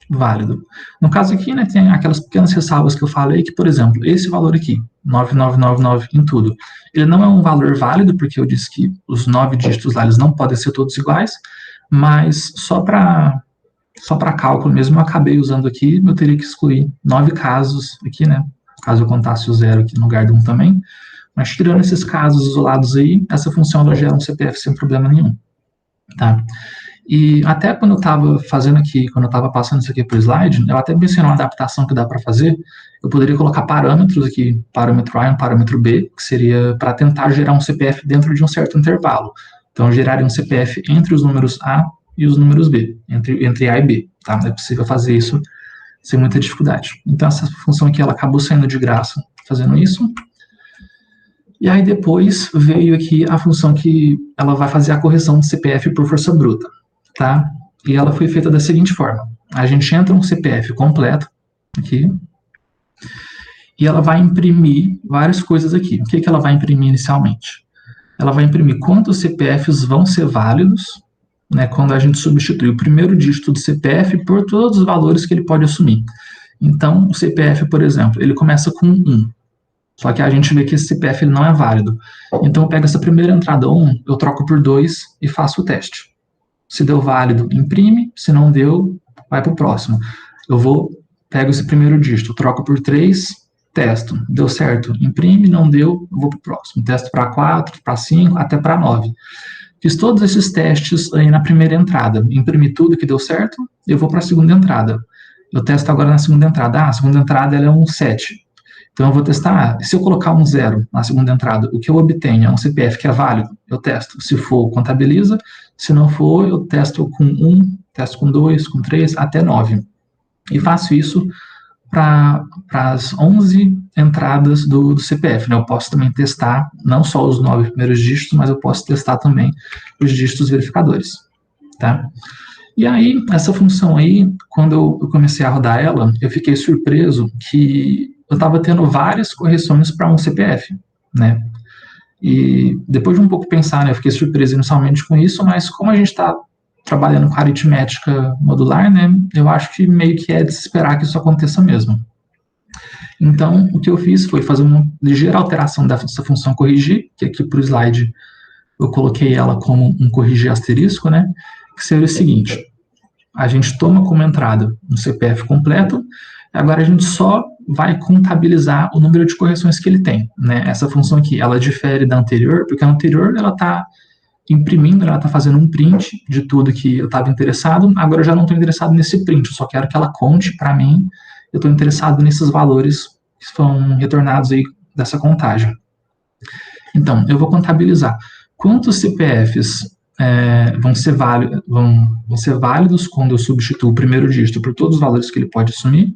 válido. No caso aqui, né, tem aquelas pequenas ressalvas que eu falei que, por exemplo, esse valor aqui, 9999 em tudo, ele não é um valor válido, porque eu disse que os 9 dígitos lá, eles não podem ser todos iguais, mas só para só para cálculo mesmo, eu acabei usando aqui, eu teria que excluir 9 casos aqui, né? Caso eu contasse o 0 aqui no lugar do 1 também. Mas tirando esses casos isolados aí, essa função ela gera um CPF sem problema nenhum, tá? E até quando eu estava fazendo aqui, quando eu estava passando isso aqui para o slide, eu até pensei numa adaptação que dá para fazer. Eu poderia colocar parâmetros aqui, parâmetro A e um parâmetro B, que seria para tentar gerar um CPF dentro de um certo intervalo. Então, eu geraria um CPF entre os números A e os números B, entre A e B, tá? É possível fazer isso sem muita dificuldade. Então, essa função aqui, ela acabou saindo de graça fazendo isso. E aí, depois, veio aqui a função que ela vai fazer a correção do CPF por força bruta, tá? E ela foi feita da seguinte forma. A gente entra um CPF completo, aqui, e ela vai imprimir várias coisas aqui. O que ela vai imprimir inicialmente? Ela vai imprimir quantos CPFs vão ser válidos, né, quando a gente substitui o primeiro dígito do CPF por todos os valores que ele pode assumir. Então, o CPF, por exemplo, ele começa com 1. Só que a gente vê que esse CPF ele não é válido. Então, eu pego essa primeira entrada 1, eu troco por 2 e faço o teste. Se deu válido, imprime. Se não deu, vai para o próximo. Pego esse primeiro dígito, troco por 3, testo. Deu certo, imprime. Não deu, vou para o próximo. Testo para 4, para 5, até para 9. Fiz todos esses testes aí na primeira entrada. Imprimi tudo que deu certo, eu vou para a segunda entrada. Eu testo agora na segunda entrada. A segunda entrada ela é um 7. Então, eu vou testar, se eu colocar um 0 na segunda entrada, o que eu obtenho é um CPF que é válido, eu testo. Se for, contabiliza. Se não for, eu testo com 1, testo com 2, com 3, até 9. E faço isso para as 11 entradas do CPF, né? Eu posso também testar não só os 9 primeiros dígitos, mas eu posso testar também os dígitos verificadores, tá? E aí, essa função aí, quando eu comecei a rodar ela, eu fiquei surpreso que eu estava tendo várias correções para um CPF, né? E depois de um pouco pensar, né, eu fiquei surpreso inicialmente com isso, mas como a gente está trabalhando com aritmética modular, né, eu acho que meio que é de se esperar que isso aconteça mesmo. Então, o que eu fiz foi fazer uma ligeira alteração dessa função corrigir, que aqui para o slide eu coloquei ela como um corrigir asterisco, né, que seria o seguinte: a gente toma como entrada um CPF completo, agora a gente só vai contabilizar o número de correções que ele tem, né? Essa função aqui, ela difere da anterior, porque a anterior, ela está imprimindo, ela está fazendo um print de tudo que eu estava interessado, agora eu já não estou interessado nesse print, eu só quero que ela conte para mim, eu estou interessado nesses valores que são retornados aí dessa contagem. Então, eu vou contabilizar quantos CPFs vão ser válidos quando eu substituo o primeiro dígito por todos os valores que ele pode assumir.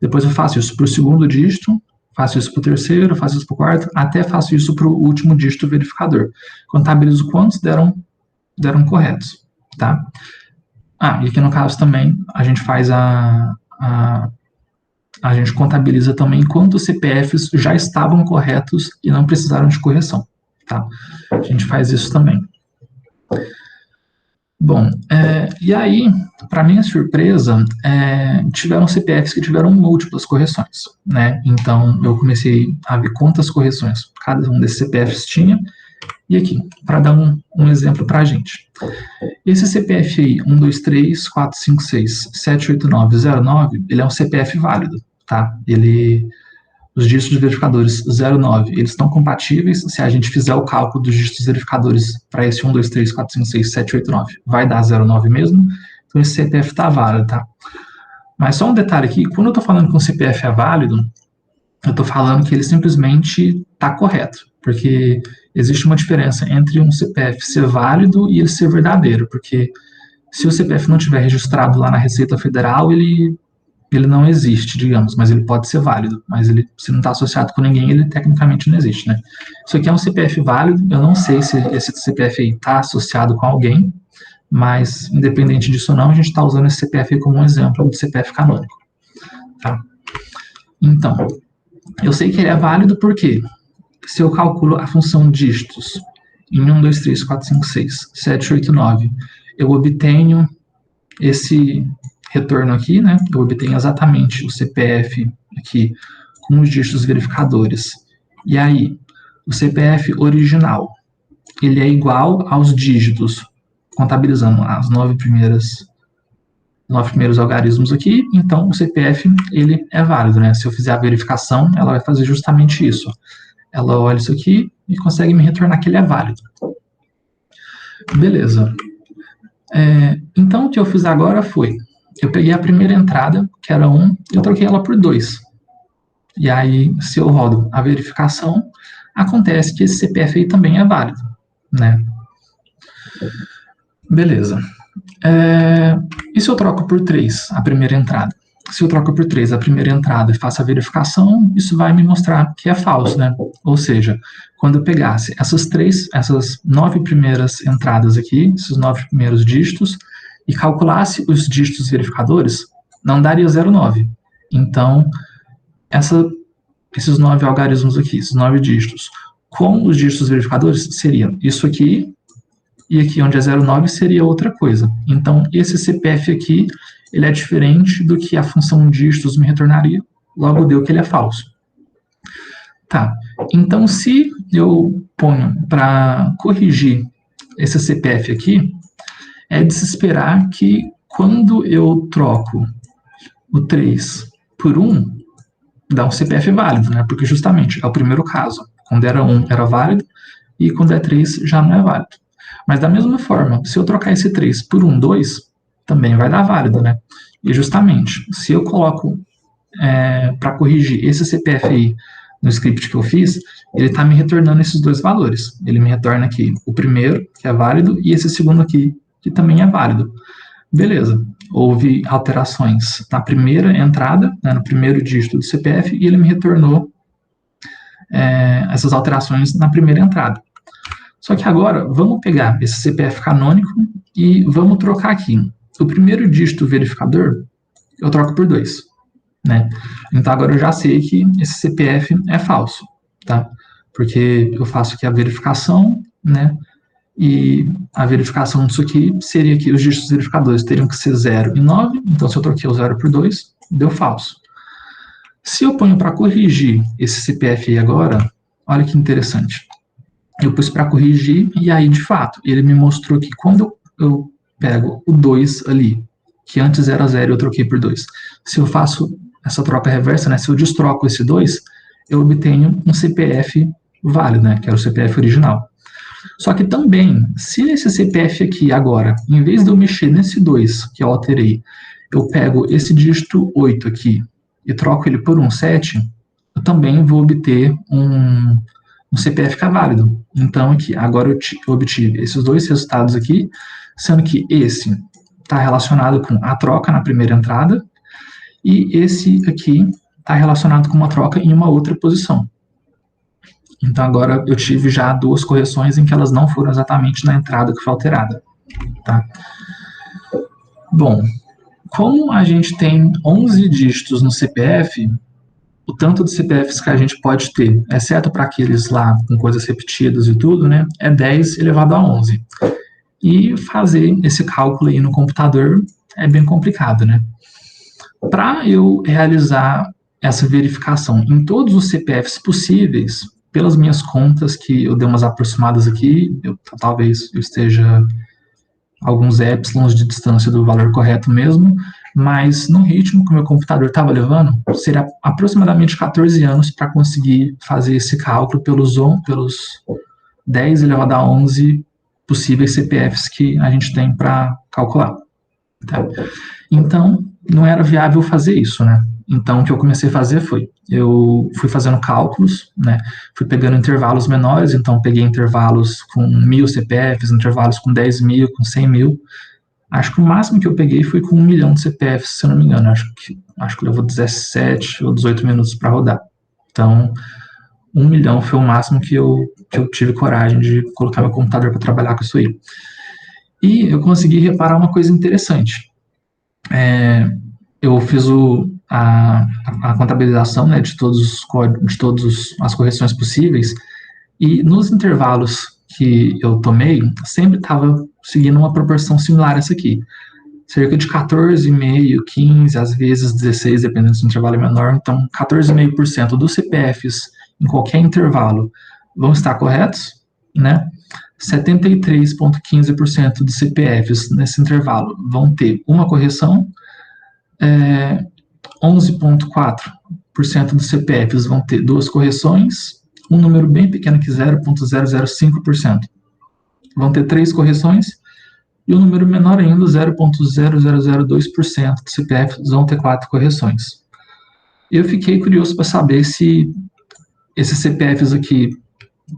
Depois eu faço isso para o segundo dígito, faço isso para o terceiro, faço isso para o quarto, até faço isso para o último dígito verificador. Contabilizo quantos deram corretos, tá? E aqui no caso também, a gente faz a gente contabiliza também quantos CPFs já estavam corretos e não precisaram de correção, tá? A gente faz isso também. Bom, e aí, para minha surpresa, tiveram CPFs que tiveram múltiplas correções, né? Então, eu comecei a ver quantas correções cada um desses CPFs tinha. E aqui, para dar um exemplo para a gente. Esse CPF aí, 12345678909, ele é um CPF válido, tá? Os dígitos verificadores 09, eles estão compatíveis. Se a gente fizer o cálculo dos dígitos verificadores para esse 123456789, vai dar 09 mesmo. Então, esse CPF está válido, tá? Mas só um detalhe aqui, quando eu estou falando que um CPF é válido, eu estou falando que ele simplesmente está correto, porque existe uma diferença entre um CPF ser válido e ele ser verdadeiro, porque se o CPF não estiver registrado lá na Receita Federal, ele não existe, digamos, mas ele pode ser válido, mas se não está associado com ninguém, ele tecnicamente não existe, né? Isso aqui é um CPF válido, eu não sei se esse CPF aí está associado com alguém, mas independente disso ou não, a gente está usando esse CPF aí como um exemplo do CPF canônico, tá? Então, eu sei que ele é válido porque se eu calculo a função dígitos em 1, 2, 3, 4, 5, 6, 7, 8, 9, eu obtenho esse retorno aqui, né? Eu obtenho exatamente o CPF aqui com os dígitos verificadores. E aí, o CPF original, ele é igual aos dígitos, contabilizando as 9 primeiras 9 primeiros algarismos aqui, então o CPF ele é válido, né? Se eu fizer a verificação, ela vai fazer justamente isso. Ela olha isso aqui e consegue me retornar que ele é válido. Beleza. Então, o que eu fiz agora foi, eu peguei a primeira entrada, que era 1, e eu troquei ela por 2. E aí, se eu rodo a verificação, acontece que esse CPF aí também é válido, né? Beleza. E se eu troco por 3 a primeira entrada? Se eu troco por 3 a primeira entrada e faço a verificação, isso vai me mostrar que é falso, né? Ou seja, quando eu pegasse essas 9 primeiras entradas aqui, esses 9 primeiros dígitos, e calculasse os dígitos verificadores, não daria 0,9. Então, esses 9 algarismos aqui, esses 9 dígitos, com os dígitos verificadores, seriam isso aqui, e aqui onde é 0,9 seria outra coisa. Então, esse CPF aqui, ele é diferente do que a função dígitos me retornaria, logo deu que ele é falso. Tá, então se eu ponho para corrigir esse CPF aqui, é de se esperar que quando eu troco o 3 por 1, dá um CPF válido, né? Porque justamente é o primeiro caso. Quando era 1 era válido, e quando é 3 já não é válido. Mas da mesma forma, se eu trocar esse 3 por 1, 2, também vai dar válido, né? E justamente, se eu coloco para corrigir esse CPF aí no script que eu fiz, ele está me retornando esses dois valores. Ele me retorna aqui o primeiro, que é válido, e esse segundo aqui, que também é válido. Beleza, houve alterações na primeira entrada, né, no primeiro dígito do CPF, e ele me retornou essas alterações na primeira entrada. Só que agora, vamos pegar esse CPF canônico e vamos trocar aqui. O primeiro dígito verificador, eu troco por 2. Né? Então agora eu já sei que esse CPF é falso, tá? Porque eu faço aqui a verificação, né? E a verificação disso aqui seria que os dígitos verificadores teriam que ser 0 e 9, então se eu troquei o 0 por 2, deu falso. Se eu ponho para corrigir esse CPF aí agora, olha que interessante. Eu pus para corrigir e aí, de fato, ele me mostrou que quando eu pego o 2 ali, que antes era 0 eu troquei por 2, se eu faço essa troca reversa, né, se eu destroco esse 2, eu obtenho um CPF válido, né, que era o CPF original. Só que também, se nesse CPF aqui agora, em vez de eu mexer nesse 2 que eu alterei, eu pego esse dígito 8 aqui e troco ele por um 7, eu também vou obter um CPF que é válido. Então, aqui, agora eu obtive esses dois resultados aqui, sendo que esse está relacionado com a troca na primeira entrada e esse aqui está relacionado com uma troca em uma outra posição. Então, agora eu tive já duas correções em que elas não foram exatamente na entrada que foi alterada. Tá? Bom, como a gente tem 11 dígitos no CPF, o tanto de CPFs que a gente pode ter, exceto para aqueles lá com coisas repetidas e tudo, né, é 10 elevado a 11. E fazer esse cálculo aí no computador é bem complicado, né? Para eu realizar essa verificação em todos os CPFs possíveis, pelas minhas contas, que eu dei umas aproximadas aqui, talvez eu esteja alguns épsilons de distância do valor correto mesmo, mas no ritmo que o meu computador estava levando, seria aproximadamente 14 anos para conseguir fazer esse cálculo pelos 10 elevado a 11 possíveis CPFs que a gente tem para calcular. Tá? Então, não era viável fazer isso, né? Então, o que eu comecei a fazer foi, eu fui fazendo cálculos, né? Fui pegando intervalos menores, então peguei intervalos com 1.000 CPFs, intervalos com 10.000, com 100.000. Acho que o máximo que eu peguei foi com 1 milhão de CPFs, se eu não me engano. Acho que levou 17 ou 18 minutos para rodar. Então, 1 milhão foi o máximo que eu tive coragem de colocar meu computador para trabalhar com isso aí. E eu consegui reparar uma coisa interessante. Eu fiz a contabilização, né, de todas as correções possíveis, e nos intervalos que eu tomei, sempre estava seguindo uma proporção similar a essa aqui. Cerca de 14,5%, 15%, às vezes 16%, dependendo se o intervalo é menor. Então, 14,5% dos CPFs em qualquer intervalo vão estar corretos, né? 73,15% dos CPFs nesse intervalo vão ter uma correção, 11,4% dos CPFs vão ter duas correções, um número bem pequeno que 0,005% vão ter três correções, e um número menor ainda, 0,0002% dos CPFs vão ter quatro correções. Eu fiquei curioso para saber se esses CPFs aqui,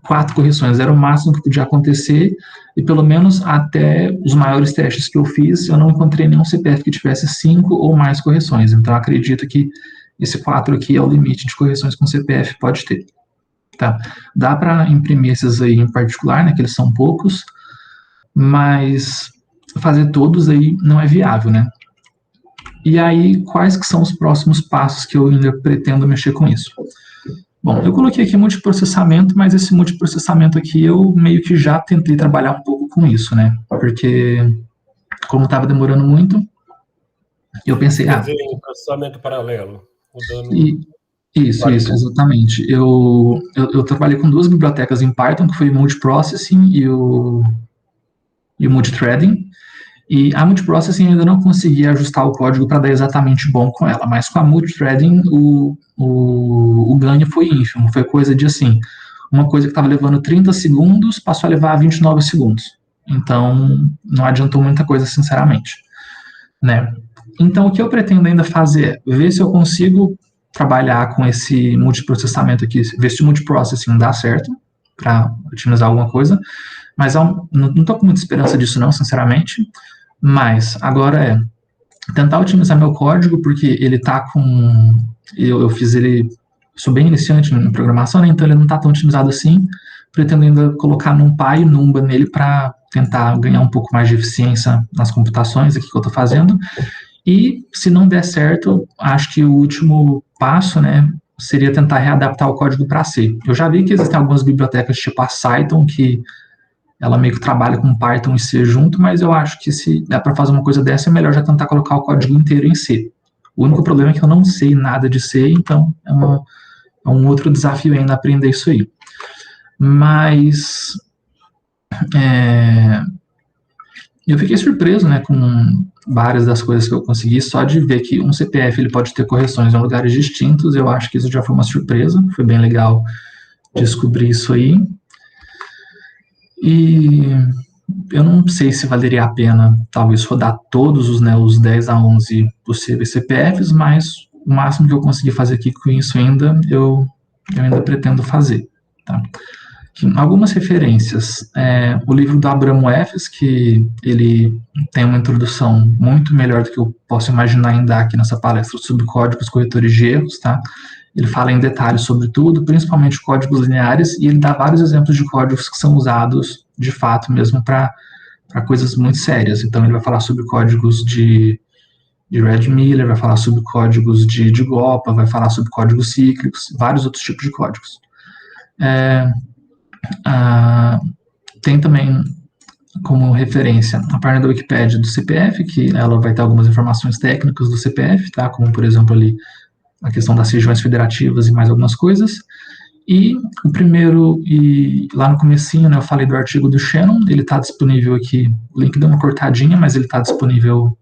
4 correções, era o máximo que podia acontecer, e pelo menos até os maiores testes que eu fiz, eu não encontrei nenhum CPF que tivesse 5 ou mais correções. Então, eu acredito que esse 4 aqui é o limite de correções que um CPF pode ter. Tá? Dá para imprimir esses aí em particular, né, que eles são poucos, mas fazer todos aí não é viável, né? E aí, quais que são os próximos passos que eu ainda pretendo mexer com isso? Bom, eu coloquei aqui multiprocessamento, mas esse multiprocessamento aqui eu meio que já tentei trabalhar um pouco com isso, né? Porque, como estava demorando muito, eu pensei... Quer dizer, processamento paralelo. Isso, exatamente. Eu trabalhei com duas bibliotecas em Python, que foi o multiprocessing e o multithreading. E a multiprocessing ainda não conseguia ajustar o código para dar exatamente bom com ela, mas com a multithreading o ganho foi ínfimo, foi coisa de assim, uma coisa que estava levando 30 segundos passou a levar 29 segundos. Então, não adiantou muita coisa, sinceramente. Né? Então, o que eu pretendo ainda fazer é ver se eu consigo trabalhar com esse multiprocessamento aqui, ver se o multiprocessing dá certo para otimizar alguma coisa, mas não estou com muita esperança disso não, sinceramente. Mas agora é tentar otimizar meu código, porque ele tá com... Eu fiz ele... Sou bem iniciante em programação, né, então ele não tá tão otimizado assim. Pretendo ainda colocar NumPy e Numba nele para tentar ganhar um pouco mais de eficiência nas computações aqui que eu estou fazendo. E se não der certo, acho que o último passo, né, seria tentar readaptar o código para C. Eu já vi que existem algumas bibliotecas tipo a Cython, que ela meio que trabalha com Python e C junto, mas eu acho que se dá para fazer uma coisa dessa, é melhor já tentar colocar o código inteiro em C. O único problema é que eu não sei nada de C, então é um outro desafio ainda aprender isso aí. Mas eu fiquei surpreso, né, com várias das coisas que eu consegui, só de ver que um CPF ele pode ter correções em lugares distintos. Eu acho que isso já foi uma surpresa, foi bem legal descobrir isso aí. E eu não sei se valeria a pena, talvez, rodar todos os 10 a 11 possíveis CPFs, mas o máximo que eu consegui fazer aqui com isso ainda, eu ainda pretendo fazer. Tá? Algumas referências. O livro do Abramo Efes, que ele tem uma introdução muito melhor do que eu posso imaginar em dar aqui nessa palestra sobre códigos corretores de erros, tá? Ele fala em detalhes sobre tudo, principalmente códigos lineares, e ele dá vários exemplos de códigos que são usados, de fato, mesmo para coisas muito sérias. Então, ele vai falar sobre códigos de Red Miller, vai falar sobre códigos de Gopa, vai falar sobre códigos cíclicos, vários outros tipos de códigos. Tem também como referência a página da Wikipédia do CPF, que ela vai ter algumas informações técnicas do CPF, tá? Como, por exemplo, ali a questão das regiões federativas e mais algumas coisas. E o primeiro, e lá no comecinho, né, eu falei do artigo do Shannon, ele está disponível aqui, o link deu uma cortadinha, mas ele está disponível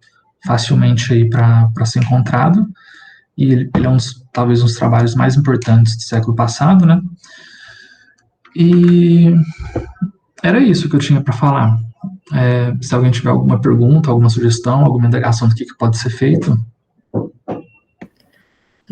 facilmente aí para ser encontrado, e ele é talvez um dos trabalhos mais importantes do século passado, né? E era isso que eu tinha para falar. Se alguém tiver alguma pergunta, alguma sugestão, alguma indagação do que pode ser feito.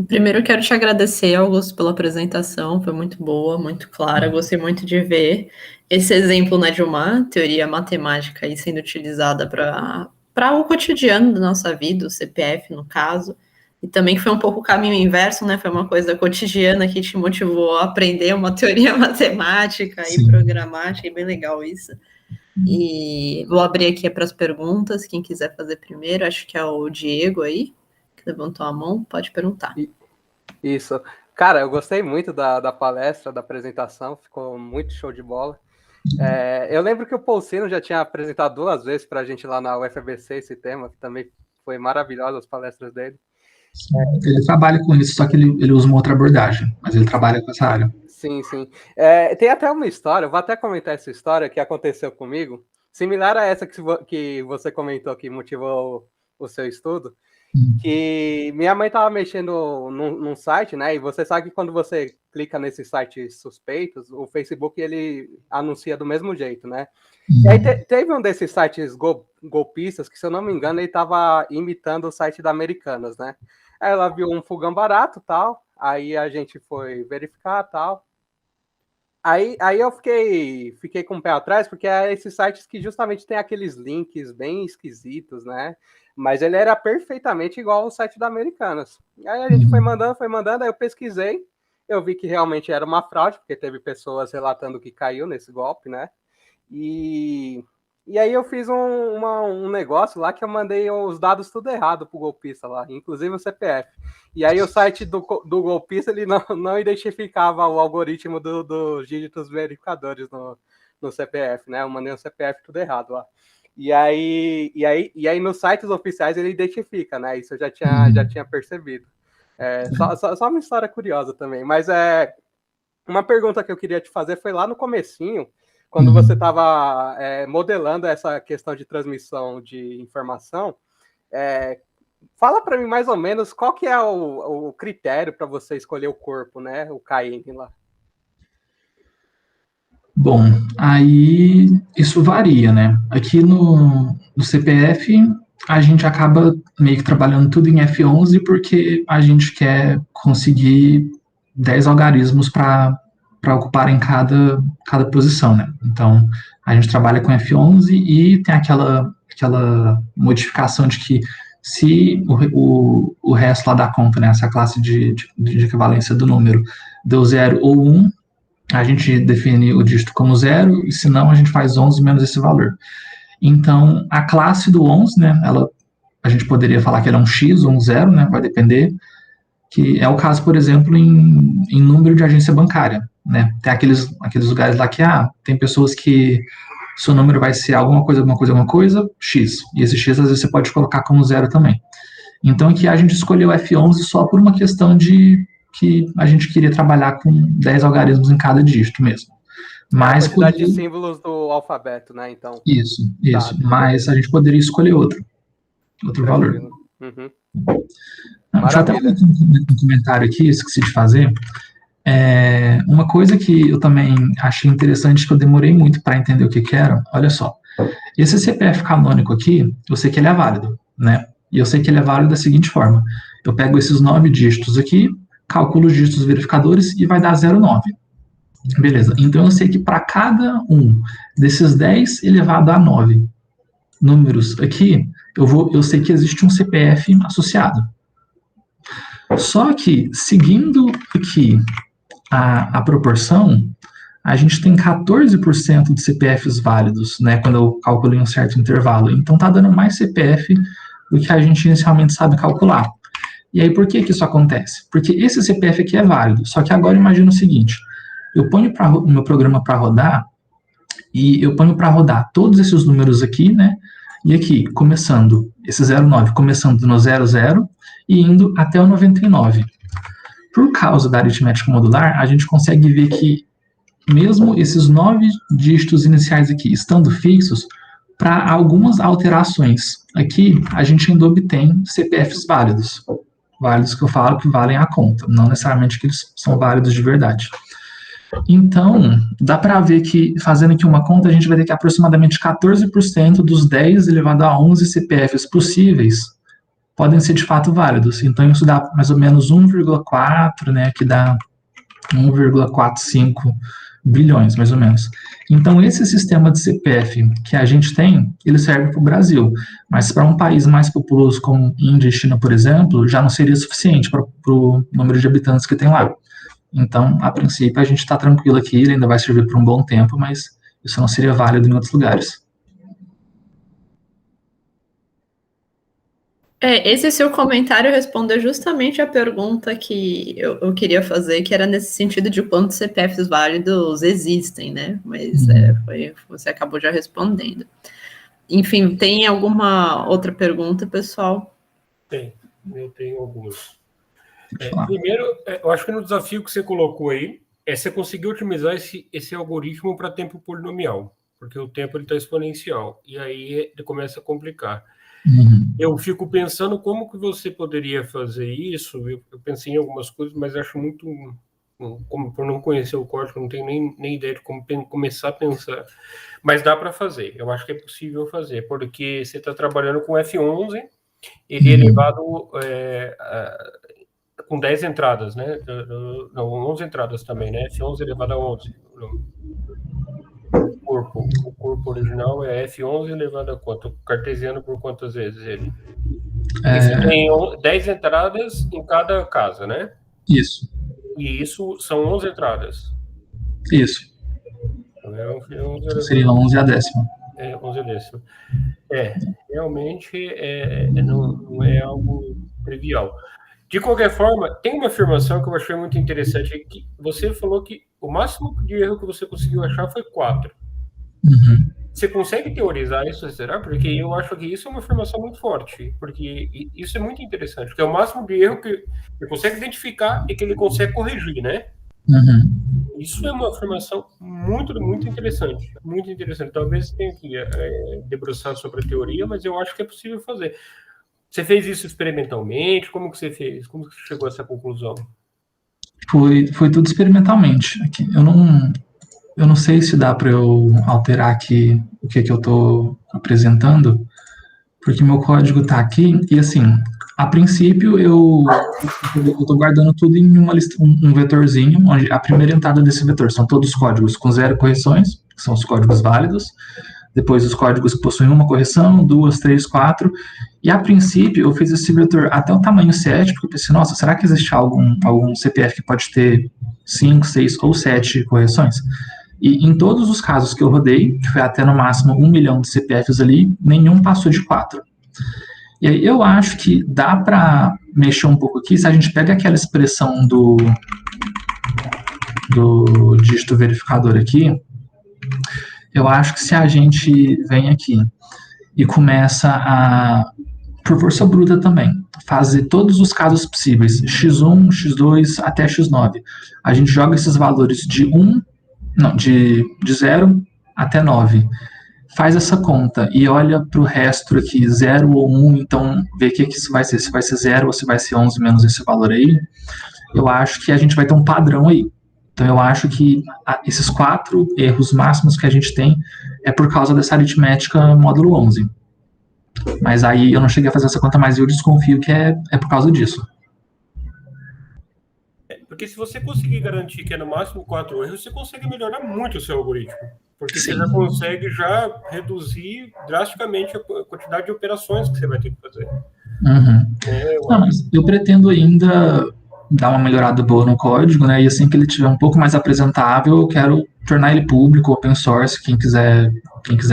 Primeiro, eu quero te agradecer, Augusto, pela apresentação, foi muito boa, muito clara, gostei muito de ver esse exemplo, né, de uma teoria matemática aí sendo utilizada para o cotidiano da nossa vida, o CPF, no caso, e também foi um pouco o caminho inverso, né, foi uma coisa cotidiana que te motivou a aprender uma teoria matemática e programática, e bem legal isso. E vou abrir aqui para as perguntas, quem quiser fazer primeiro, acho que é o Diego aí, levantou a mão, pode perguntar. Isso. Cara, eu gostei muito da palestra, da apresentação, ficou muito show de bola. Eu lembro que o Paulcino já tinha apresentado 2 vezes para a gente lá na UFABC esse tema, que também foi maravilhosa as palestras dele. Ele trabalha com isso, só que ele usa uma outra abordagem, mas ele trabalha com essa área. Sim, sim. Tem até uma história, eu vou até comentar essa história que aconteceu comigo, similar a essa que você comentou que motivou o seu estudo, que minha mãe estava mexendo num site, né? E você sabe que quando você clica nesses sites suspeitos, o Facebook ele anuncia do mesmo jeito, né? E aí teve um desses sites golpistas que, se eu não me engano, ele estava imitando o site da Americanas, né? Aí ela viu um fogão barato, tal. Aí a gente foi verificar, tal. Aí eu fiquei com o pé atrás, porque é esses sites que justamente tem aqueles links bem esquisitos, né? Mas ele era perfeitamente igual ao site da Americanas. Aí a gente foi mandando, aí eu pesquisei, eu vi que realmente era uma fraude, porque teve pessoas relatando que caiu nesse golpe, né? E aí eu fiz um negócio lá que eu mandei os dados tudo errado pro golpista lá, inclusive o CPF. E aí o site do golpista, ele não identificava o algoritmo dos dígitos verificadores no CPF, né? Eu mandei um CPF tudo errado lá. E aí nos sites oficiais ele identifica, né? Isso eu já tinha percebido. Só uma história curiosa também. Mas uma pergunta que eu queria te fazer foi lá no comecinho, quando você estava modelando essa questão de transmissão de informação. Fala para mim mais ou menos qual que é o critério para você escolher o corpo, né? O KN lá. Bom, aí isso varia, né? Aqui no CPF, a gente acaba meio que trabalhando tudo em F11 porque a gente quer conseguir 10 algarismos para ocupar em cada posição, né? Então, a gente trabalha com F11 e tem aquela modificação de que se o resto lá da conta, né, essa classe de equivalência do número, deu 0 ou 1, a gente define o dígito como 0, e se não, a gente faz 11 menos esse valor. Então, a classe do 11, né, a gente poderia falar que ela é um X ou um 0, né, vai depender, que é o caso, por exemplo, em número de agência bancária, né, tem aqueles lugares lá que, tem pessoas que seu número vai ser alguma coisa, X, e esse X às vezes você pode colocar como 0 também. Então aqui a gente escolheu F11 só por uma questão de que a gente queria trabalhar com 10 algarismos em cada dígito mesmo. Mas a quantidade de símbolos do alfabeto, né, então. Isso, mas a gente poderia escolher outro valor. Uhum. Deixa eu até fazer um comentário aqui, esqueci de fazer. Uma coisa que eu também achei interessante, que eu demorei muito para entender o que era, olha só, esse CPF canônico aqui, eu sei que ele é válido, né? E eu sei que ele é válido da seguinte forma: eu pego esses 9 dígitos aqui, calculo os dígitos verificadores e vai dar 0,9. Beleza, então eu sei que para cada um desses 10 elevado a 9 números aqui, eu sei que existe um CPF associado. Só que, seguindo aqui a proporção, a gente tem 14% de CPFs válidos, né, quando eu calculo em um certo intervalo. Então tá dando mais CPF do que a gente inicialmente sabe calcular. E aí por que isso acontece? Porque esse CPF aqui é válido, só que agora imagina o seguinte: eu ponho o meu programa para rodar, e eu ponho para rodar todos esses números aqui, né, e aqui, começando, esse 09, começando no 00 e indo até o 99. Por causa da aritmética modular, a gente consegue ver que mesmo esses 9 dígitos iniciais aqui estando fixos, para algumas alterações aqui, a gente ainda obtém CPFs válidos. Válidos que eu falo que valem a conta, não necessariamente que eles são válidos de verdade. Então, dá para ver que, fazendo aqui uma conta, a gente vai ter que aproximadamente 14% dos 10 elevado a 11 CPFs possíveis podem ser de fato válidos. Então, isso dá mais ou menos 1,4, né, que dá 1,45 bilhões, mais ou menos. Então, esse sistema de CPF que a gente tem, ele serve para o Brasil, mas para um país mais populoso como Índia e China, por exemplo, já não seria suficiente para o número de habitantes que tem lá. Então, a princípio, a gente está tranquilo aqui, ele ainda vai servir por um bom tempo, mas isso não seria válido em outros lugares. Esse seu comentário respondeu justamente a pergunta que eu queria fazer, que era nesse sentido de quantos CPFs válidos existem, né? Mas você acabou já respondendo. Enfim, tem alguma outra pergunta, pessoal? Eu tenho algumas. Primeiro, eu acho que no desafio que você colocou aí, Você conseguiu otimizar esse algoritmo para tempo polinomial, porque o tempo está exponencial, e aí ele começa a complicar. Eu fico pensando como que você poderia fazer isso. Eu pensei em algumas coisas, mas acho muito... por não conhecer o código, não tenho nem ideia de como começar a pensar. Mas dá para fazer. Eu acho que é possível fazer, porque você está trabalhando com F11, ele é elevado com 10 entradas, né? Não, 11 entradas também, né? F11 elevado a 11. O corpo original é F11 elevado a quanto? Cartesiano por quantas vezes ele? Você tem 10 entradas em cada casa, né? Isso. E isso são 11 entradas. Isso. Então, seria 11 a décima. 11 a décima. Realmente não é algo trivial. De qualquer forma, tem uma afirmação que eu achei muito interessante, que você falou que o máximo de erro que você conseguiu achar foi 4. Você consegue teorizar isso, será? Porque eu acho que isso é uma afirmação muito forte, porque isso é muito interessante, porque é o máximo de erro que ele consegue identificar e que ele consegue corrigir, né? Isso é uma afirmação muito, muito interessante, muito interessante. Talvez tenha que debruçar sobre a teoria, mas eu acho que é possível fazer. Você fez isso experimentalmente? Como que você fez? Como que você chegou a essa conclusão? Foi tudo experimentalmente. Aqui, eu não sei se dá para eu alterar aqui o que eu estou apresentando, porque meu código está aqui e, assim, a princípio eu estou guardando tudo em uma lista, um vetorzinho, onde a primeira entrada desse vetor são todos os códigos com 0 correções, que são os códigos válidos, depois os códigos que possuem uma correção, 2, 3, 4, e a princípio eu fiz esse vetor até o tamanho 7, porque eu pensei, nossa, será que existe algum CPF que pode ter 5, 6 ou 7 correções? E em todos os casos que eu rodei, que foi até no máximo 1 milhão de CPFs ali, nenhum passou de 4. E aí eu acho que dá para mexer um pouco aqui, se a gente pega aquela expressão do dígito verificador aqui, eu acho que se a gente vem aqui e começa a, por força bruta também, fazer todos os casos possíveis, x1, x2 até x9, a gente joga esses valores de 0 até 9, faz essa conta e olha para o resto aqui, 0 ou 1, então vê o que isso vai ser, se vai ser 0 ou se vai ser 11 menos esse valor aí, eu acho que a gente vai ter um padrão aí. Então eu acho que esses 4 erros máximos que a gente tem é por causa dessa aritmética módulo 11. Mas aí eu não cheguei a fazer essa conta, mas eu desconfio que é por causa disso. Porque se você conseguir garantir que é no máximo 4 erros, você consegue melhorar muito o seu algoritmo. Porque Sim. Você já consegue reduzir drasticamente a quantidade de operações que você vai ter que fazer. Não, mas eu pretendo ainda dar uma melhorada boa no código, né? E assim que ele estiver um pouco mais apresentável, eu quero tornar ele público, open source, quem quiser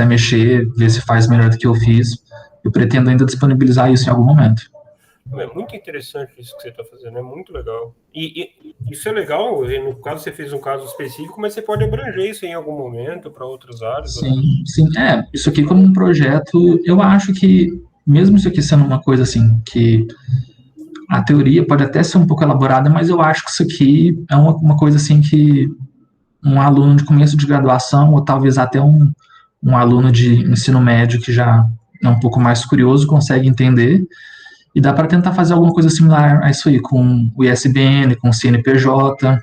mexer, ver se faz melhor do que eu fiz. Eu pretendo ainda disponibilizar isso em algum momento. É muito interessante isso que você está fazendo, é muito legal. E isso é legal, no caso você fez um caso específico, mas você pode abranger isso em algum momento para outras áreas. Sim, sim. Isso aqui como um projeto, eu acho que, mesmo isso aqui sendo uma coisa assim, que a teoria pode até ser um pouco elaborada, mas eu acho que isso aqui é uma coisa assim que um aluno de começo de graduação, ou talvez até um aluno de ensino médio que já é um pouco mais curioso, consegue entender. E dá para tentar fazer alguma coisa similar a isso aí, com o ISBN, com o CNPJ.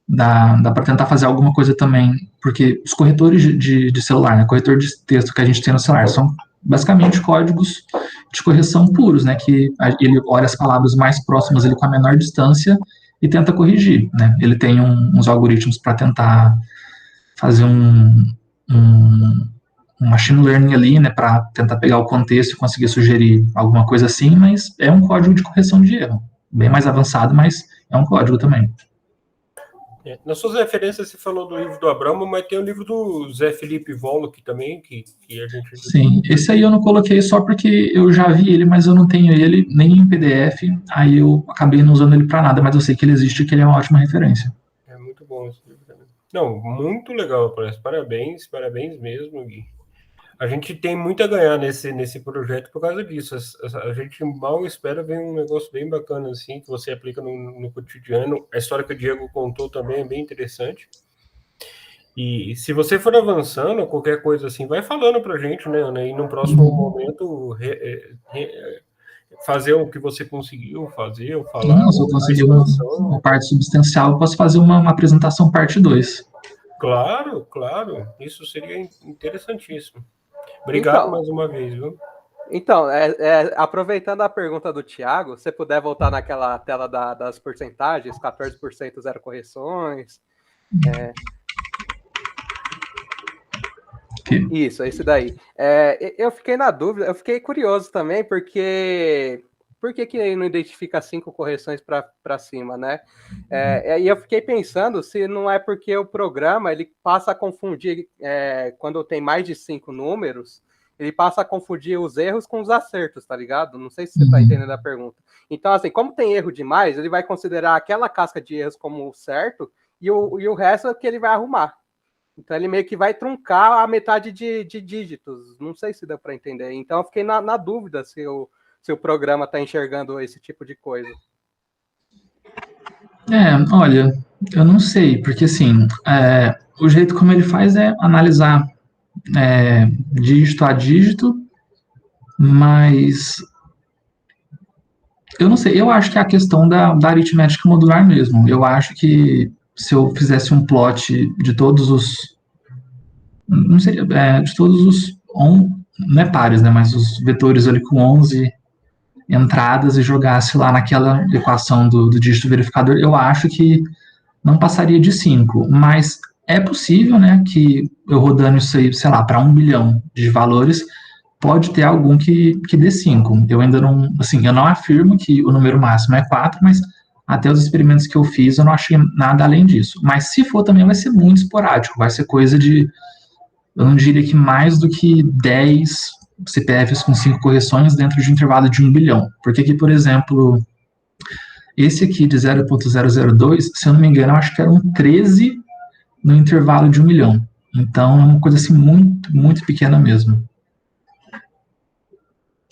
Dá para tentar fazer alguma coisa também, porque os corretores de celular, né, corretor de texto que a gente tem no celular, são basicamente códigos de correção puros, né, que ele olha as palavras mais próximas ali com a menor distância e tenta corrigir, né. Ele tem uns algoritmos para tentar fazer um machine learning ali, né, para tentar pegar o contexto e conseguir sugerir alguma coisa assim, mas é um código de correção de erro, bem mais avançado, mas é um código também. Nas suas referências você falou do livro do Abramo, mas tem o livro do Zé Felipe Volok também, que a gente... Sim, esse aí eu não coloquei só porque eu já vi ele, mas eu não tenho ele nem em PDF, aí eu acabei não usando ele para nada, mas eu sei que ele existe e que ele é uma ótima referência. É muito bom esse livro também. Não, muito legal, parece. Parabéns mesmo, Gui. A gente tem muito a ganhar nesse projeto por causa disso. A gente mal espera ver um negócio bem bacana assim, que você aplica no cotidiano. A história que o Diego contou também é bem interessante. E se você for avançando, qualquer coisa assim, vai falando pra gente, né, Ana? E no próximo momento fazer o que você conseguiu fazer, ou falar, Sim, se eu ou a conseguir expansão. uma parte substancial, eu posso fazer uma apresentação parte 2. Claro, claro. Isso seria interessantíssimo. Obrigado Então, mais uma vez, viu? Então, aproveitando a pergunta do Thiago, se puder voltar naquela tela das porcentagens, 14% zero correções. Isso, é esse daí. Eu fiquei na dúvida, eu fiquei curioso também, porque por que não identifica 5 correções para cima, né? E eu fiquei pensando se não é porque o programa ele passa a confundir, quando tem mais de 5 números, ele passa a confundir os erros com os acertos, tá ligado? Não sei se você está entendendo a pergunta. Então, assim, como tem erro demais, ele vai considerar aquela casca de erros como certo e o resto é que ele vai arrumar. Então ele meio que vai truncar a metade de dígitos. Não sei se deu para entender. Então eu fiquei na dúvida se o programa está enxergando esse tipo de coisa. Olha, eu não sei, porque assim, o jeito como ele faz é analisar dígito a dígito, mas eu não sei, eu acho que é a questão da aritmética modular mesmo. Eu acho que se eu fizesse um plot de todos os. Não seria. De todos os. Não é pares, né? Mas os vetores ali com 11 entradas e jogasse lá naquela equação do dígito verificador, eu acho que não passaria de 5. Mas é possível, né? Que eu rodando isso aí, sei lá, para 1 bilhão de valores, pode ter algum que dê 5. Eu ainda não, assim, eu não afirmo que o número máximo é 4, mas até os experimentos que eu fiz, eu não achei nada além disso. Mas se for também vai ser muito esporádico, vai ser coisa de, eu não diria que mais do que 10 CPFs com 5 correções dentro de um intervalo de 1 bilhão. Porque aqui, por exemplo, esse aqui de 0.002, se eu não me engano, eu acho que eram 13 no intervalo de 1 milhão. Então é uma coisa assim muito, muito pequena mesmo.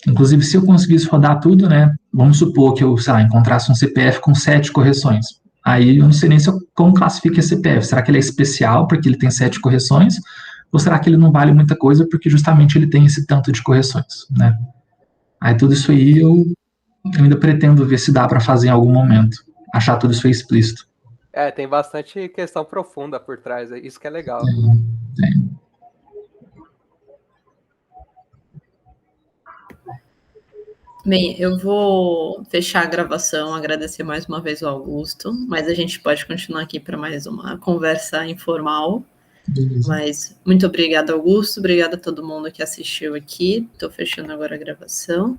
Inclusive, se eu conseguisse rodar tudo, né? Vamos supor que eu, sei lá, encontrasse um CPF com 7 correções. Aí eu não sei nem como classifica esse CPF. Será que ele é especial porque ele tem 7 correções? Ou será que ele não vale muita coisa porque justamente ele tem esse tanto de correções, né? Aí tudo isso aí eu ainda pretendo ver se dá para fazer em algum momento. Achar tudo isso aí explícito. Tem bastante questão profunda por trás, isso que é legal. Tem. Bem, eu vou fechar a gravação, agradecer mais uma vez o Augusto, mas a gente pode continuar aqui para mais uma conversa informal. Beleza. Mas muito obrigada, Augusto, obrigada a todo mundo que assistiu aqui. Estou fechando agora a gravação.